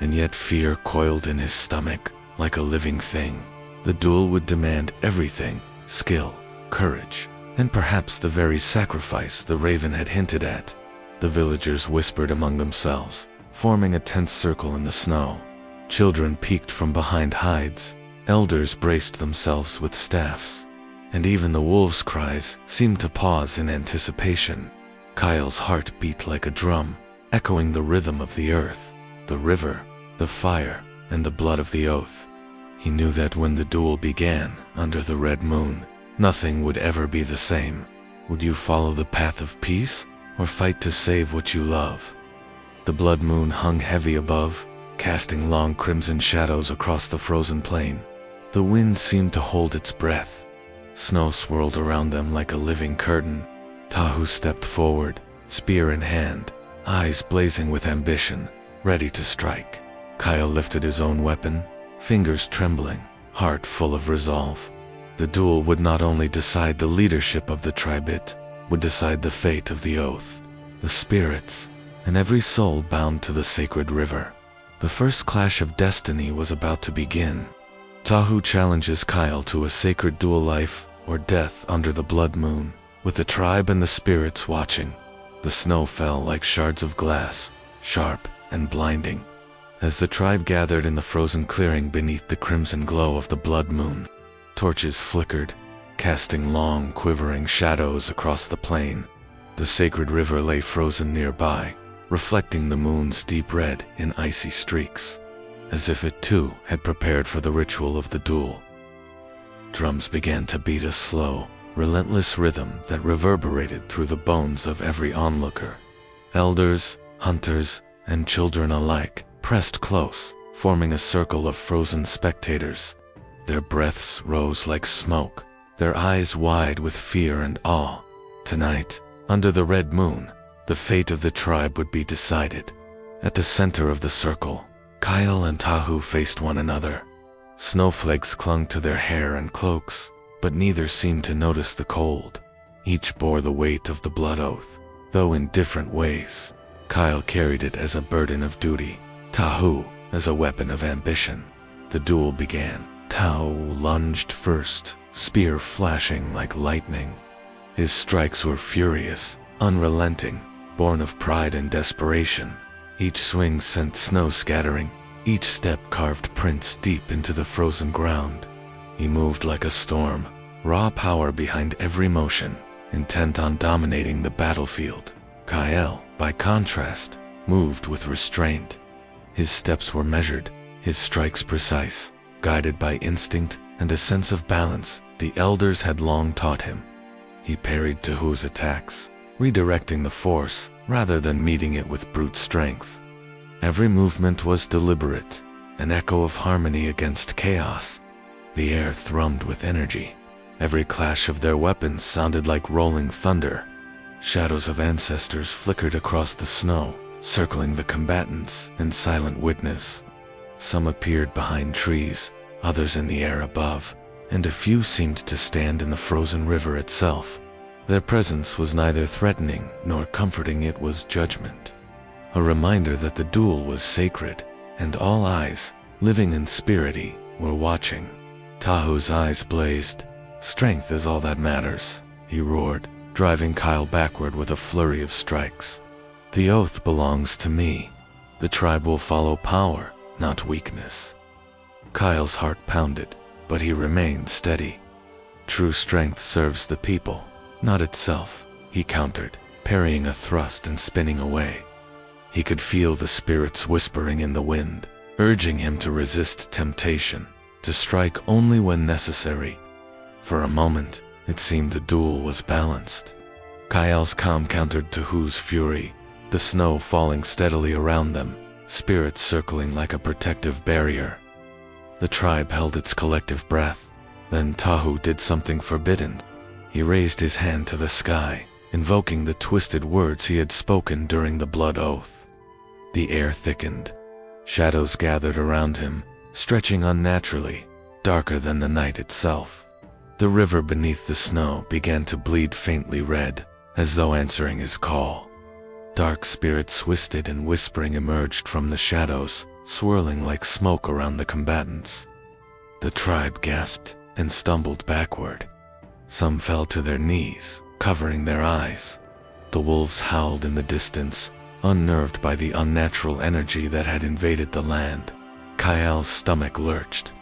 And yet fear coiled in his stomach, like a living thing. The duel would demand everything: skill, courage, and perhaps the very sacrifice the raven had hinted at. The villagers whispered among themselves, forming a tense circle in the snow. Children peeked from behind hides, elders braced themselves with staffs, and even the wolves' cries seemed to pause in anticipation. Kyle's heart beat like a drum, echoing the rhythm of the earth, the river, the fire, and the blood of the oath. He knew that when the duel began, under the red moon, nothing would ever be the same. Would you follow the path of peace, or fight to save what you love? The blood moon hung heavy above, casting long crimson shadows across the frozen plain. The wind seemed to hold its breath. Snow swirled around them like a living curtain. Tahu stepped forward, spear in hand, eyes blazing with ambition, ready to strike. Kyle lifted his own weapon, fingers trembling, heart full of resolve. The duel would not only decide the leadership of the tribe, it would decide the fate of the oath, the spirits, and every soul bound to the sacred river. The first clash of destiny was about to begin. Tahu challenges Kyle to a sacred duel, life or death under the blood moon, with the tribe and the spirits watching. The snow fell like shards of glass, sharp and blinding, as the tribe gathered in the frozen clearing beneath the crimson glow of the blood moon. Torches flickered, casting long, quivering shadows across the plain. The sacred river lay frozen nearby, reflecting the moon's deep red in icy streaks, as if it too had prepared for the ritual of the duel. Drums began to beat a slow, relentless rhythm that reverberated through the bones of every onlooker. Elders, hunters, and children alike pressed close, forming a circle of frozen spectators. Their breaths rose like smoke, their eyes wide with fear and awe. Tonight, under the red moon, the fate of the tribe would be decided. At the center of the circle, Kyle and Tahu faced one another. Snowflakes clung to their hair and cloaks, but neither seemed to notice the cold. Each bore the weight of the blood oath, though in different ways. Kyle carried it as a burden of duty, Tahu as a weapon of ambition. The duel began. Tahu lunged first, spear flashing like lightning. His strikes were furious, unrelenting, born of pride and desperation. Each swing sent snow scattering, each step carved prints deep into the frozen ground. He moved like a storm, raw power behind every motion, intent on dominating the battlefield. Kyle, by contrast, moved with restraint. His steps were measured, his strikes precise, guided by instinct and a sense of balance the elders had long taught him. He parried Tahu's attacks, redirecting the force rather than meeting it with brute strength. Every movement was deliberate, an echo of harmony against chaos. The air thrummed with energy. Every clash of their weapons sounded like rolling thunder. Shadows of ancestors flickered across the snow, circling the combatants in silent witness. Some appeared behind trees, others in the air above, and a few seemed to stand in the frozen river itself. Their presence was neither threatening nor comforting, it was judgment. A reminder that the duel was sacred, and all eyes, living and spirity, were watching. Tahu's eyes blazed. "Strength is all that matters," he roared, driving Kyle backward with a flurry of strikes. "The oath belongs to me. The tribe will follow power, not weakness." Kyle's heart pounded, but he remained steady. "True strength serves the people, not itself," he countered, parrying a thrust and spinning away. He could feel the spirits whispering in the wind, urging him to resist temptation, to strike only when necessary. For a moment, it seemed the duel was balanced. Kyle's calm countered Tahu's fury, the snow falling steadily around them, spirits circling like a protective barrier. The tribe held its collective breath. Then Tahu did something forbidden. He raised his hand to the sky, invoking the twisted words he had spoken during the blood oath. The air thickened. Shadows gathered around him, stretching unnaturally, darker than the night itself. The river beneath the snow began to bleed faintly red, as though answering his call. Dark spirits twisted and whispering emerged from the shadows, swirling like smoke around the combatants. The tribe gasped and stumbled backward. Some fell to their knees, covering their eyes. The wolves howled in the distance, unnerved by the unnatural energy that had invaded the land. Kayal's stomach lurched.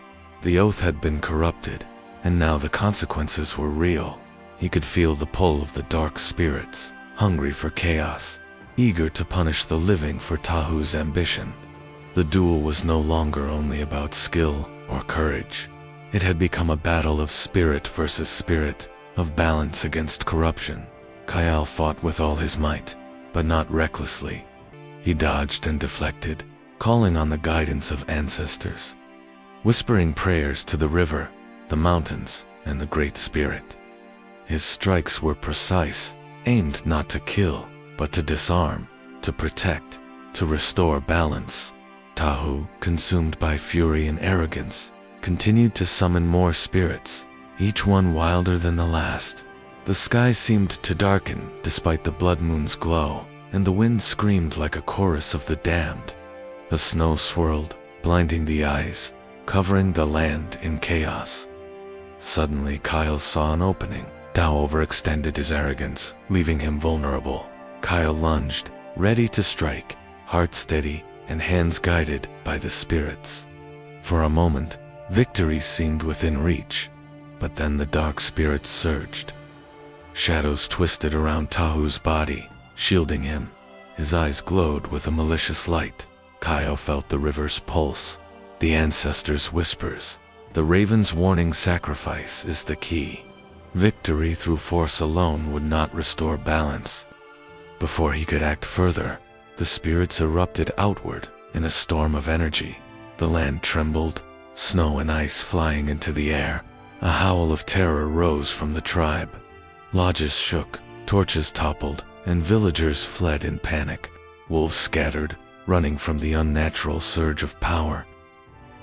The oath had been corrupted, and now the consequences were real. He could feel the pull of the dark spirits, hungry for chaos, eager to punish the living for Tahu's ambition. The duel was no longer only about skill or courage. It had become a battle of spirit versus spirit, of balance against corruption. Kayal fought with all his might, but not recklessly. He dodged and deflected, calling on the guidance of ancestors, whispering prayers to the river, the mountains, and the Great Spirit. His strikes were precise, aimed not to kill, but to disarm, to protect, to restore balance. Tahu, consumed by fury and arrogance, continued to summon more spirits, each one wilder than the last. The sky seemed to darken despite the blood moon's glow, and the wind screamed like a chorus of the damned. The snow swirled, blinding the eyes, covering the land in chaos. Suddenly Kyle saw an opening. Tao overextended his arrogance, leaving him vulnerable. Kyle lunged, ready to strike, heart steady and hands guided by the spirits. For a moment, victory seemed within reach, but then the dark spirits surged. Shadows twisted around Tahu's body, shielding him. His eyes glowed with a malicious light. Kyle felt the river's pulse, the ancestors' whispers. The raven's warning sacrifice is the key. Victory through force alone would not restore balance. Before he could act further, the spirits erupted outward in a storm of energy. The land trembled, snow and ice flying into the air. A howl of terror rose from the tribe. Lodges shook, torches toppled, and villagers fled in panic. Wolves scattered, running from the unnatural surge of power.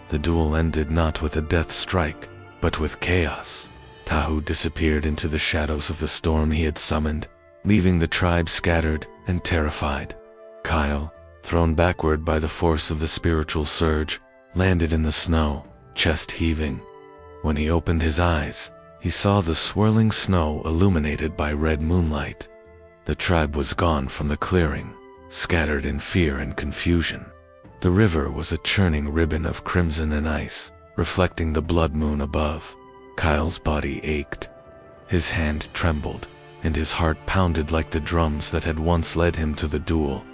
The duel ended not with a death strike, but with chaos. Tahu disappeared into the shadows of the storm he had summoned, leaving the tribe scattered and terrified. Kyle, thrown backward by the force of the spiritual surge, landed in the snow, chest heaving. When he opened his eyes, he saw the swirling snow illuminated by red moonlight. The tribe was gone from the clearing, scattered in fear and confusion. The river was a churning ribbon of crimson and ice, reflecting the blood moon above. Kyle's body ached. His hand trembled, and his heart pounded like the drums that had once led him to the duel.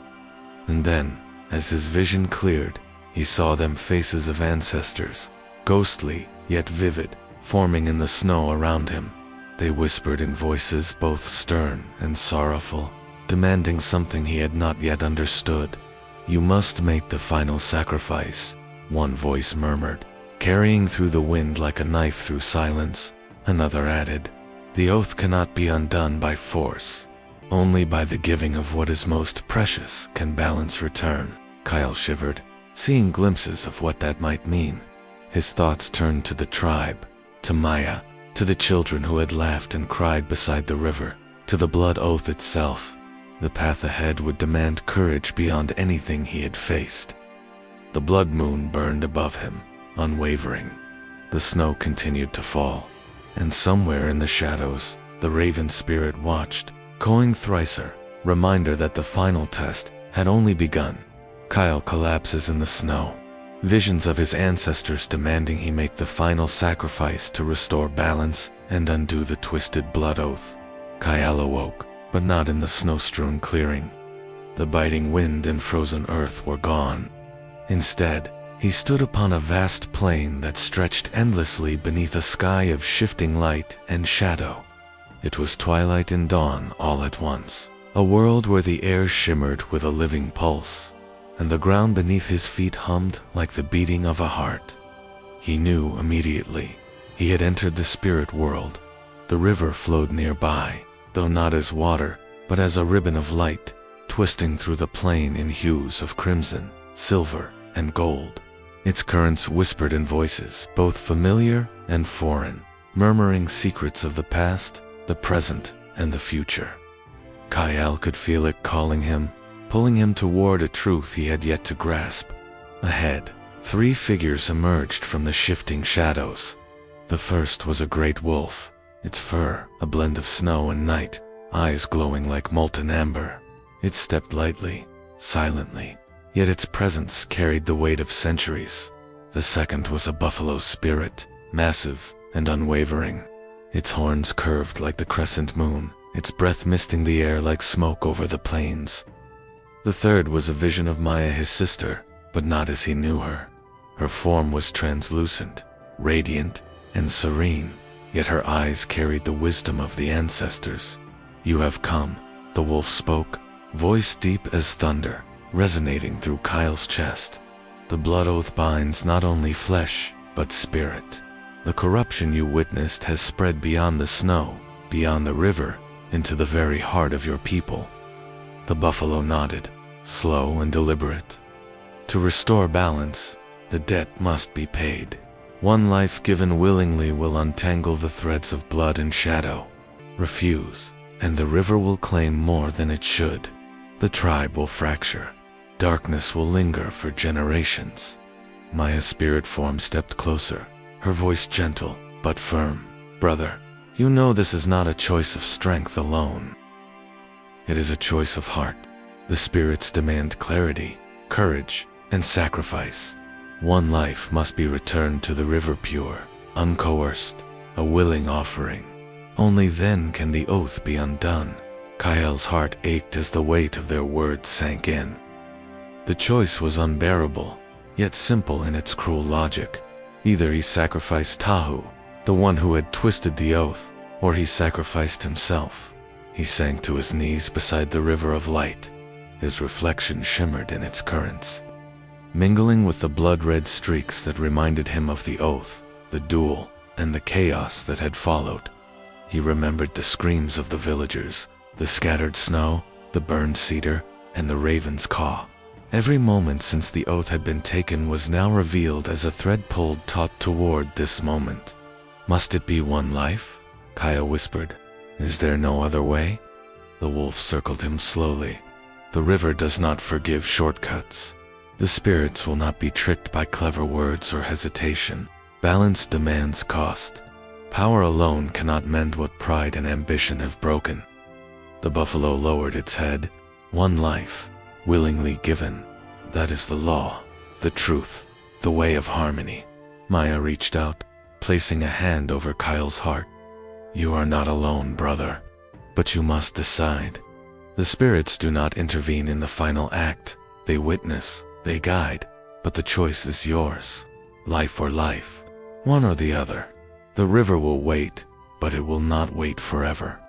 And then, as his vision cleared, he saw them faces of ancestors, ghostly yet vivid, forming in the snow around him. They whispered in voices both stern and sorrowful, demanding something he had not yet understood. "You must make the final sacrifice," one voice murmured, carrying through the wind like a knife through silence. Another added, "The oath cannot be undone by force. Only by the giving of what is most precious can balance return." Kyle shivered, seeing glimpses of what that might mean. His thoughts turned to the tribe, to Maya, to the children who had laughed and cried beside the river, to the blood oath itself. The path ahead would demand courage beyond anything he had faced. The blood moon burned above him, unwavering. The snow continued to fall, and somewhere in the shadows, the raven spirit watched, cawing thricer, reminder that the final test had only begun. Kyle collapses in the snow, visions of his ancestors demanding he make the final sacrifice to restore balance and undo the twisted blood oath. Kyle awoke, but not in the snow-strewn clearing. The biting wind and frozen earth were gone. Instead, he stood upon a vast plain that stretched endlessly beneath a sky of shifting light and shadow. It was twilight and dawn all at once, a world where the air shimmered with a living pulse, and the ground beneath his feet hummed like the beating of a heart. He knew immediately. He had entered the spirit world. The river flowed nearby, though not as water, but as a ribbon of light, twisting through the plain in hues of crimson, silver, and gold. Its currents whispered in voices, both familiar and foreign, murmuring secrets of the past, the present, and the future. Kyle could feel it calling him, pulling him toward a truth he had yet to grasp. Ahead, 3 figures emerged from the shifting shadows. The first was a great wolf, its fur a blend of snow and night, eyes glowing like molten amber. It stepped lightly, silently, yet its presence carried the weight of centuries. The second was a buffalo spirit, massive and unwavering. Its horns curved like the crescent moon, its breath misting the air like smoke over the plains. The third was a vision of Maya, his sister, but not as he knew her. Her form was translucent, radiant, and serene, yet her eyes carried the wisdom of the ancestors. "You have come," the wolf spoke, voice deep as thunder, resonating through Kyle's chest. "The blood oath binds not only flesh, but spirit. The corruption you witnessed has spread beyond the snow, beyond the river, into the very heart of your people." The buffalo nodded, slow and deliberate. "To restore balance, the debt must be paid. One life given willingly will untangle the threads of blood and shadow. Refuse, and the river will claim more than it should. The tribe will fracture. Darkness will linger for generations." Maya's spirit form stepped closer, her voice gentle but firm. "Brother, you know this is not a choice of strength alone. It is a choice of heart. The spirits demand clarity, courage, and sacrifice. One life must be returned to the river pure, uncoerced, a willing offering. Only then can the oath be undone." Kyle's heart ached as the weight of their words sank in. The choice was unbearable, yet simple in its cruel logic. Either he sacrificed Tahu, the one who had twisted the oath, or he sacrificed himself. He sank to his knees beside the river of light. His reflection shimmered in its currents, mingling with the blood-red streaks that reminded him of the oath, the duel, and the chaos that had followed. He remembered the screams of the villagers, the scattered snow, the burned cedar, and the raven's caw. Every moment since the oath had been taken was now revealed as a thread pulled taut toward this moment. "Must it be one life?" Kaya whispered. "Is there no other way?" The wolf circled him slowly. "The river does not forgive shortcuts. The spirits will not be tricked by clever words or hesitation. Balance demands cost. Power alone cannot mend what pride and ambition have broken." The buffalo lowered its head. "One life, willingly given. That is the law, the truth, the way of harmony." Maya reached out, placing a hand over Kyle's heart. "You are not alone, brother. But you must decide. The spirits do not intervene in the final act. They witness, they guide, but the choice is yours. Life or life, one or the other. The river will wait, but it will not wait forever."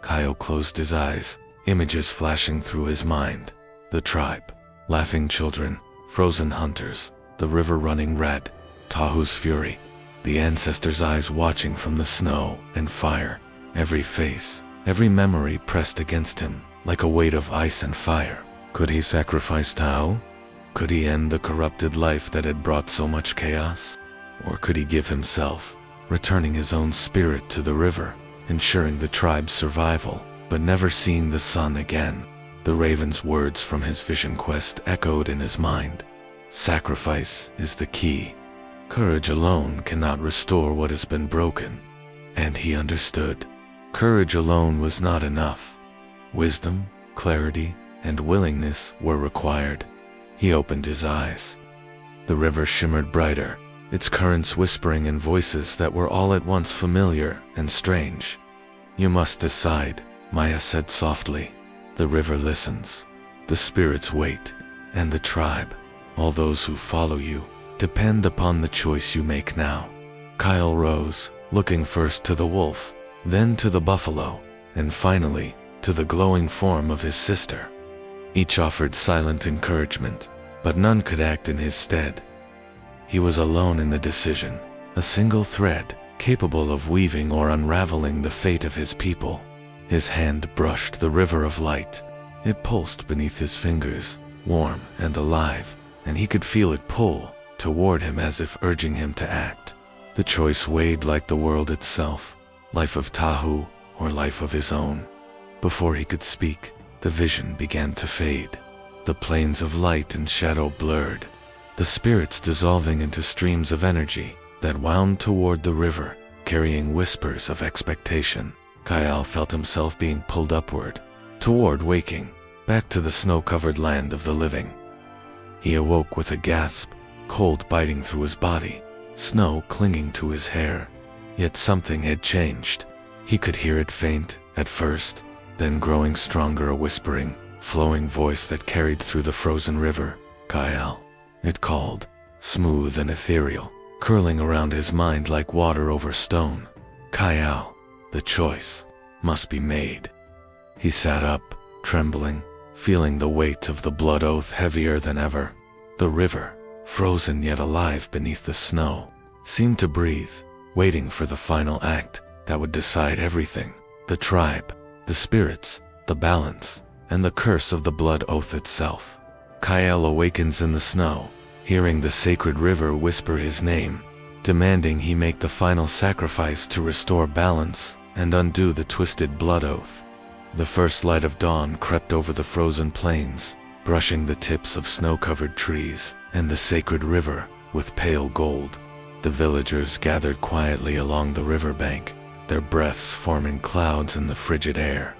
Kyle closed his eyes, images flashing through his mind. The tribe, laughing children, frozen hunters, the river running red, Tahu's fury, the ancestors' eyes watching from the snow and fire. Every face, every memory pressed against him, like a weight of ice and fire. Could he sacrifice Tahu? Could he end the corrupted life that had brought so much chaos? Or could he give himself, returning his own spirit to the river, ensuring the tribe's survival, but never seeing the sun again? The raven's words from his vision quest echoed in his mind. Sacrifice is the key. Courage alone cannot restore what has been broken. And he understood. Courage alone was not enough. Wisdom, clarity, and willingness were required. He opened his eyes. The river shimmered brighter, its currents whispering in voices that were all at once familiar and strange. "You must decide," Maya said softly. "The river listens, the spirits wait, and the tribe, all those who follow you, depend upon the choice you make now." Kyle rose, looking first to the wolf, then to the buffalo, and finally to the glowing form of his sister. Each offered silent encouragement, but none could act in his stead. He was alone in the decision, a single thread, capable of weaving or unraveling the fate of his people. His hand brushed the river of light. It pulsed beneath his fingers, warm and alive, and he could feel it pull toward him as if urging him to act. The choice weighed like the world itself, life of Tahu or life of his own. Before he could speak, the vision began to fade. The planes of light and shadow blurred, the spirits dissolving into streams of energy that wound toward the river, carrying whispers of expectation. Kyle felt himself being pulled upward, toward waking, back to the snow-covered land of the living. He awoke with a gasp, cold biting through his body, snow clinging to his hair. Yet something had changed. He could hear it faint, at first, then growing stronger, a whispering, flowing voice that carried through the frozen river. Kyle, it called, smooth and ethereal, curling around his mind like water over stone. Kyle, the choice must be made. He sat up, trembling, feeling the weight of the blood oath heavier than ever. The river, frozen yet alive beneath the snow, seemed to breathe, waiting for the final act that would decide everything. The tribe, the spirits, the balance, and the curse of the blood oath itself. Kyle awakens in the snow, hearing the sacred river whisper his name, demanding he make the final sacrifice to restore balance and undo the twisted blood oath. The first light of dawn crept over the frozen plains, brushing the tips of snow-covered trees and the sacred river with pale gold. The villagers gathered quietly along the riverbank, their breaths forming clouds in the frigid air.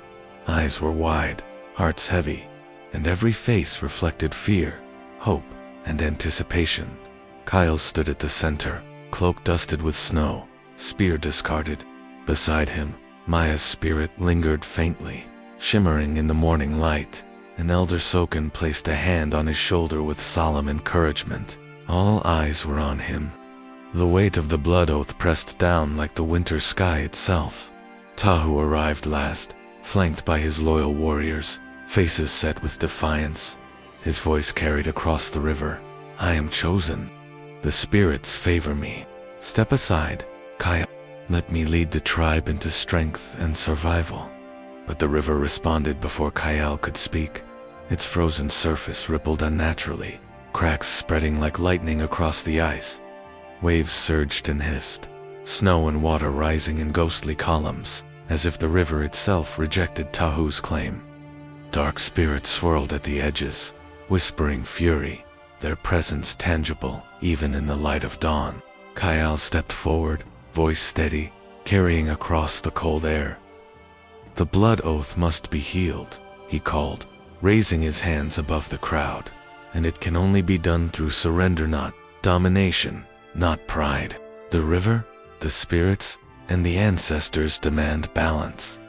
Eyes were wide, hearts heavy, and every face reflected fear, hope, and anticipation. Kyle stood at the center, cloak dusted with snow, spear discarded. Beside him, Maya's spirit lingered faintly, shimmering in the morning light. An elder Soken placed a hand on his shoulder with solemn encouragement. All eyes were on him. The weight of the blood oath pressed down like the winter sky itself. Tahu arrived last, flanked by his loyal warriors, faces set with defiance. His voice carried across the river. I am chosen. The spirits favor me. Step aside, Kyle. Let me lead the tribe into strength and survival. But the river responded before Kyle could speak. Its frozen surface rippled unnaturally, cracks spreading like lightning across the ice. Waves surged and hissed, snow and water rising in ghostly columns, as if the river itself rejected Tahu's claim. Dark spirits swirled at the edges, whispering fury, their presence tangible even in the light of dawn. Kyle stepped forward, voice steady, carrying across the cold air. The blood oath must be healed, he called, raising his hands above the crowd. And it can only be done through surrender, not domination, not pride. The river, the spirits, and the ancestors demand balance.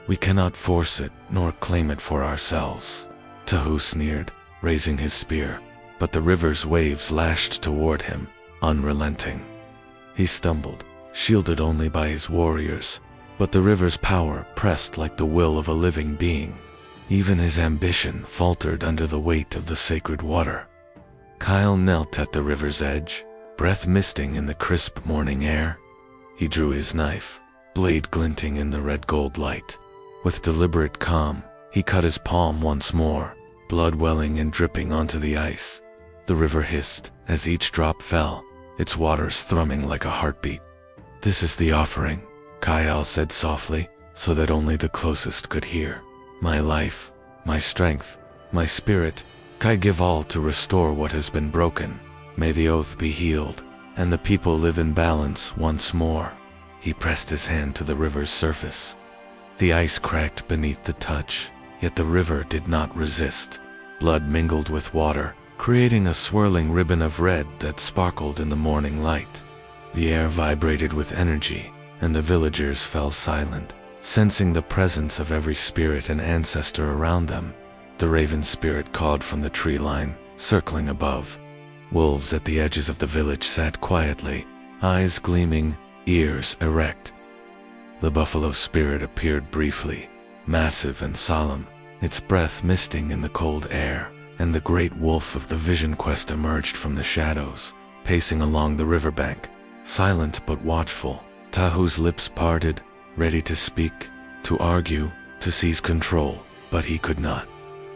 We cannot force it nor claim it for ourselves. Tahu sneered, raising his spear, but the river's waves lashed toward him, unrelenting. He stumbled, shielded only by his warriors, but the river's power pressed like the will of a living being. Even his ambition faltered under the weight of the sacred water. Kyle knelt at the river's edge, breath misting in the crisp morning air. He drew his knife, blade glinting in the red-gold light. With deliberate calm, he cut his palm once more, blood welling and dripping onto the ice. The river hissed as each drop fell, its waters thrumming like a heartbeat. This is the offering, Kyle said softly, so that only the closest could hear. My life, my strength, my spirit, I give all to restore what has been broken. May the oath be healed, and the people live in balance once more. He pressed his hand to the river's surface. The ice cracked beneath the touch, yet the river did not resist. Blood mingled with water, creating a swirling ribbon of red that sparkled in the morning light. The air vibrated with energy, and the villagers fell silent, sensing the presence of every spirit and ancestor around them. The raven spirit cawed from the tree line, circling above. Wolves at the edges of the village sat quietly, eyes gleaming, ears erect. The buffalo spirit appeared briefly, massive and solemn, its breath misting in the cold air, and the great wolf of the vision quest emerged from the shadows, pacing along the riverbank, silent but watchful. Tahu's lips parted, ready to speak, to argue, to seize control, but he could not.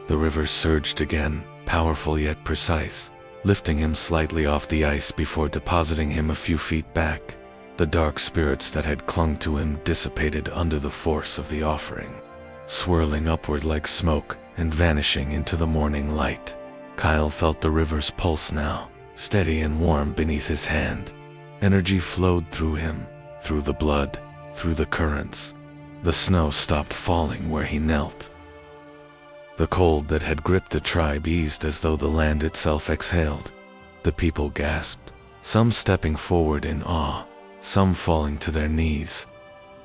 The river surged again, powerful yet precise, lifting him slightly off the ice before depositing him a few feet back. The dark spirits that had clung to him dissipated under the force of the offering, swirling upward like smoke and vanishing into the morning light. Kyle felt the river's pulse now, steady and warm beneath his hand. Energy flowed through him, through the blood, through the currents. The snow stopped falling where he knelt. The cold that had gripped the tribe eased as though the land itself exhaled. The people gasped, some stepping forward in awe, some falling to their knees.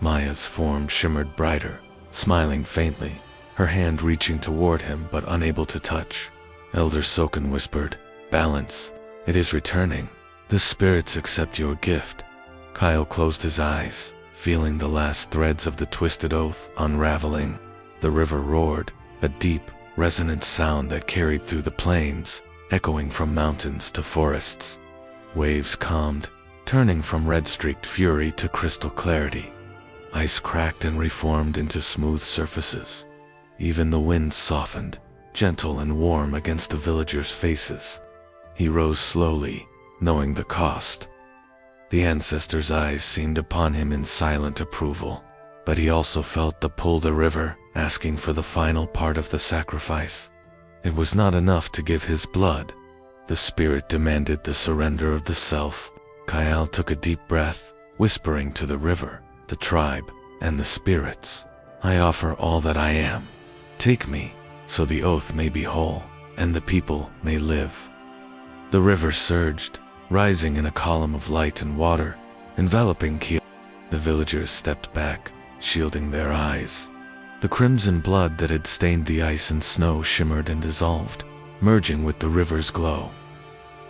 Maya's form shimmered brighter, smiling faintly, her hand reaching toward him but unable to touch. Elder Soken whispered, "Balance, it is returning. The spirits accept your gift." Kyle closed his eyes, feeling the last threads of the twisted oath unraveling. The river roared, a deep, resonant sound that carried through the plains, echoing from mountains to forests. Waves calmed, turning from red-streaked fury to crystal clarity. Ice cracked and reformed into smooth surfaces. Even the wind softened, gentle and warm against the villagers' faces. He rose slowly, knowing the cost. The ancestors' eyes seemed upon him in silent approval, but he also felt the pull of the river, asking for the final part of the sacrifice. It was not enough to give his blood. The spirit demanded the surrender of the self. Kyle took a deep breath, whispering to the river, the tribe, and the spirits, "I offer all that I am. Take me, so the oath may be whole, and the people may live." The river surged, rising in a column of light and water, enveloping Kyle. The villagers stepped back, shielding their eyes. The crimson blood that had stained the ice and snow shimmered and dissolved, merging with the river's glow.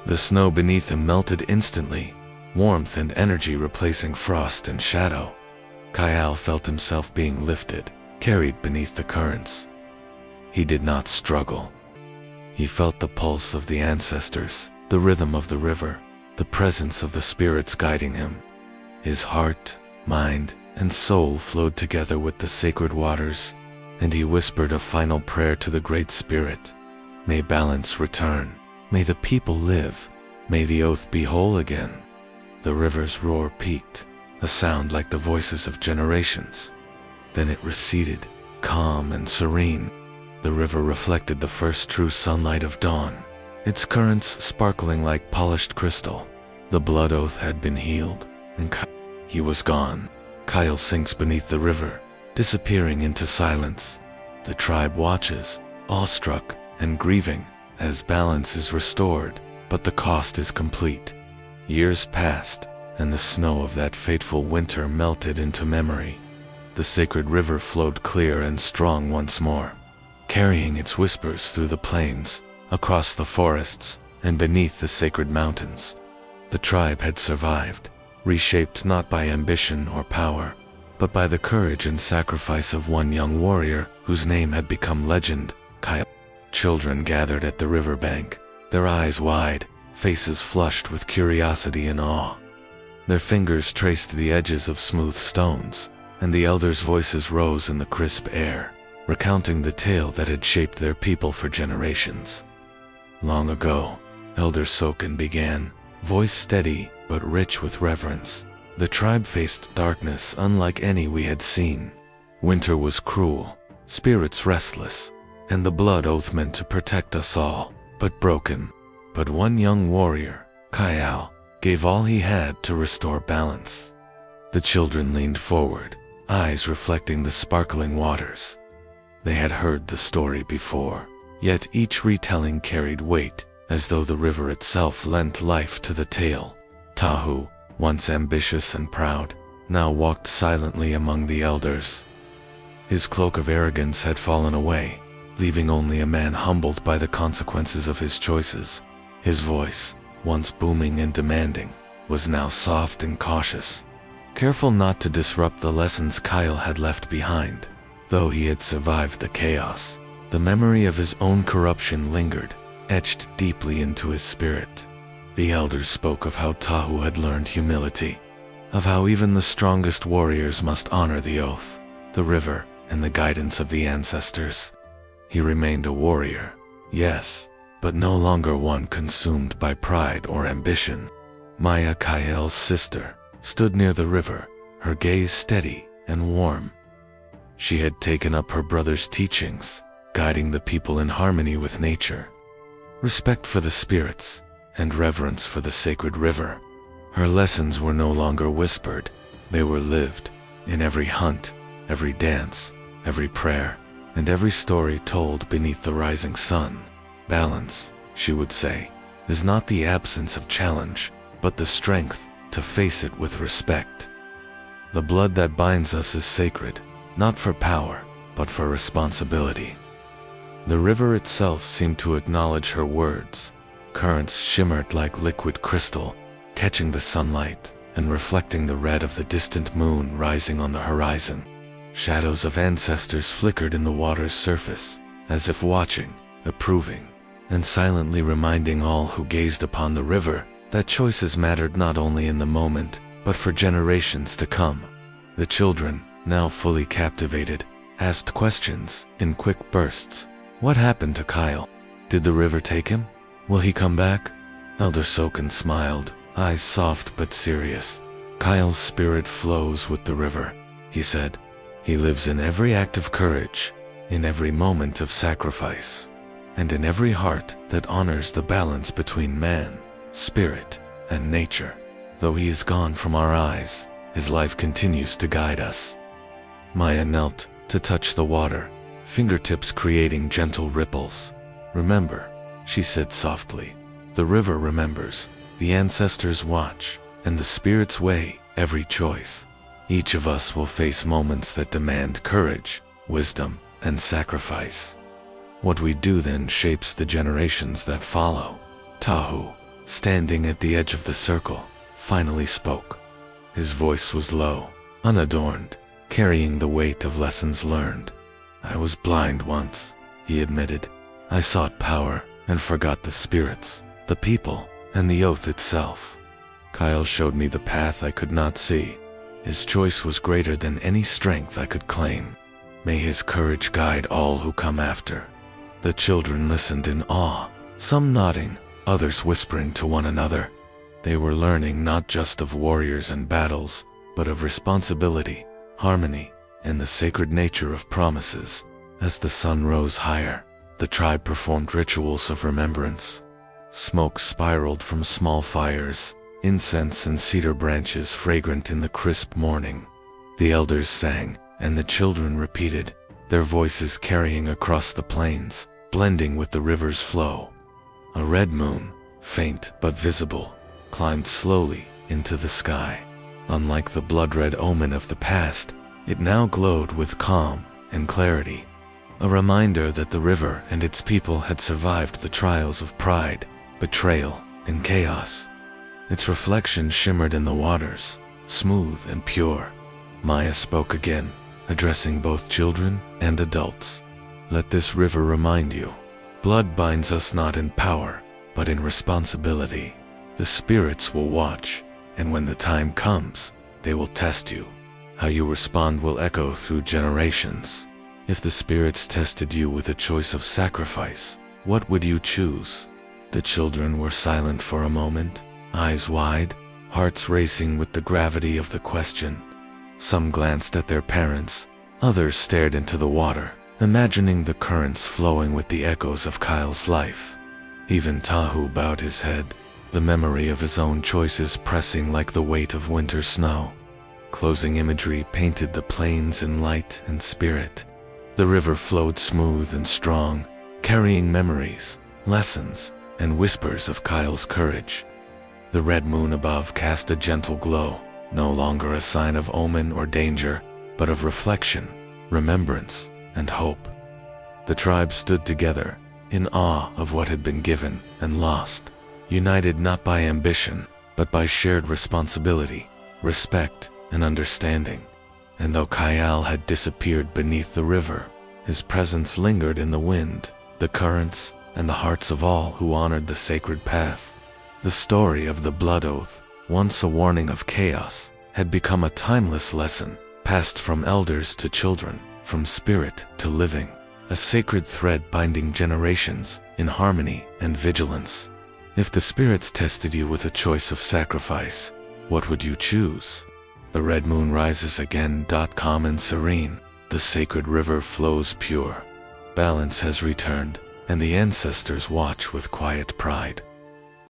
The snow beneath him melted instantly, warmth and energy replacing frost and shadow. Kyle felt himself being lifted, carried beneath the currents. He did not struggle. He felt the pulse of the ancestors, the rhythm of the river, the presence of the spirits guiding him. His heart, mind, and soul flowed together with the sacred waters, and he whispered a final prayer to the Great Spirit. May balance return. May the people live. May the oath be whole again. The river's roar peaked, a sound like the voices of generations. Then it receded, calm and serene. The river reflected the first true sunlight of dawn, its currents sparkling like polished crystal. The blood oath had been healed, and he was gone. Kyle sinks beneath the river, disappearing into silence. The tribe watches, awestruck and grieving, as balance is restored, but the cost is complete. Years passed, and the snow of that fateful winter melted into memory. The sacred river flowed clear and strong once more, carrying its whispers through the plains, across the forests, and beneath the sacred mountains. The tribe had survived, reshaped not by ambition or power, but by the courage and sacrifice of one young warrior whose name had become legend, Kyle. Children gathered at the riverbank, their eyes wide, faces flushed with curiosity and awe. Their fingers traced the edges of smooth stones, and the elders' voices rose in the crisp air, recounting the tale that had shaped their people for generations. Long ago, Elder Soken began, voice steady but rich with reverence. The tribe faced darkness unlike any we had seen. Winter was cruel, spirits restless, and the blood oath meant to protect us all, but broken. But one young warrior, Kyle, gave all he had to restore balance. The children leaned forward, eyes reflecting the sparkling waters. They had heard the story before, yet each retelling carried weight, as though the river itself lent life to the tale. Tahu, once ambitious and proud, now walked silently among the elders. His cloak of arrogance had fallen away, leaving only a man humbled by the consequences of his choices. His voice, once booming and demanding, was now soft and cautious, careful not to disrupt the lessons Kyle had left behind. Though he had survived the chaos, the memory of his own corruption lingered, etched deeply into his spirit. The elders spoke of how Tahu had learned humility, of how even the strongest warriors must honor the oath, the river, and the guidance of the ancestors. He remained a warrior, yes, but no longer one consumed by pride or ambition. Maya, Kael's sister, stood near the river, her gaze steady and warm. She had taken up her brother's teachings, guiding the people in harmony with nature. Respect for the spirits and reverence for the sacred river. Her lessons were no longer whispered, they were lived, in every hunt, every dance, every prayer, and every story told beneath the rising sun. Balance, she would say, is not the absence of challenge, but the strength to face it with respect. The blood that binds us is sacred, not for power, but for responsibility. The river itself seemed to acknowledge her words. Currents shimmered like liquid crystal, catching the sunlight and reflecting the red of the distant moon rising on the horizon. Shadows of ancestors flickered in the water's surface, as if watching, approving, and silently reminding all who gazed upon the river that choices mattered not only in the moment, but for generations to come. The children, now fully captivated, asked questions in quick bursts. What happened to Kyle? Did the river take him? Will he come back? Elder Soken smiled, eyes soft but serious. Kyle's spirit flows with the river, he said. He lives in every act of courage, in every moment of sacrifice, and in every heart that honors the balance between man, spirit, and nature. Though he is gone from our eyes, his life continues to guide us. Maya knelt to touch the water, fingertips creating gentle ripples. Remember, she said softly, the river remembers, the ancestors watch, and the spirits weigh every choice. Each of us will face moments that demand courage, wisdom, and sacrifice. What we do then shapes the generations that follow. Tahu, standing at the edge of the circle, finally spoke. His voice was low, unadorned, carrying the weight of lessons learned. I was blind once, he admitted. I sought power and forgot the spirits, the people, and the oath itself. Kyle showed me the path I could not see. His choice was greater than any strength I could claim. May his courage guide all who come after. The children listened in awe, some nodding, others whispering to one another. They were learning not just of warriors and battles, but of responsibility, harmony, and the sacred nature of promises. As the sun rose higher, the tribe performed rituals of remembrance. Smoke spiraled from small fires, incense and cedar branches fragrant in the crisp morning. The elders sang, and the children repeated, their voices carrying across the plains, blending with the river's flow. A red moon, faint but visible, climbed slowly into the sky. Unlike the blood-red omen of the past, it now glowed with calm and clarity, a reminder that the river and its people had survived the trials of pride, betrayal, and chaos. Its reflection shimmered in the waters, smooth and pure. Maya spoke again, addressing both children and adults. Let this river remind you, blood binds us not in power, but in responsibility. The spirits will watch, and when the time comes, they will test you. How you respond will echo through generations. If the spirits tested you with a choice of sacrifice, what would you choose? The children were silent for a moment, eyes wide, hearts racing with the gravity of the question. Some glanced at their parents, others stared into the water, imagining the currents flowing with the echoes of Kyle's life. Even Tahu bowed his head, the memory of his own choices pressing like the weight of winter snow. Closing imagery painted the plains in light and spirit. The river flowed smooth and strong, carrying memories, lessons, and whispers of Kyle's courage. The red moon above cast a gentle glow, no longer a sign of omen or danger, but of reflection, remembrance, and hope. The tribe stood together, in awe of what had been given and lost, united not by ambition, but by shared responsibility, respect, and understanding. And though Kyle had disappeared beneath the river, his presence lingered in the wind, the currents, and the hearts of all who honored the sacred path. The story of the blood oath, once a warning of chaos, had become a timeless lesson, passed from elders to children, from spirit to living, a sacred thread binding generations in harmony and vigilance. If the spirits tested you with a choice of sacrifice, what would you choose? The red moon rises again. Calm and serene, the sacred river flows pure. Balance has returned, and the ancestors watch with quiet pride.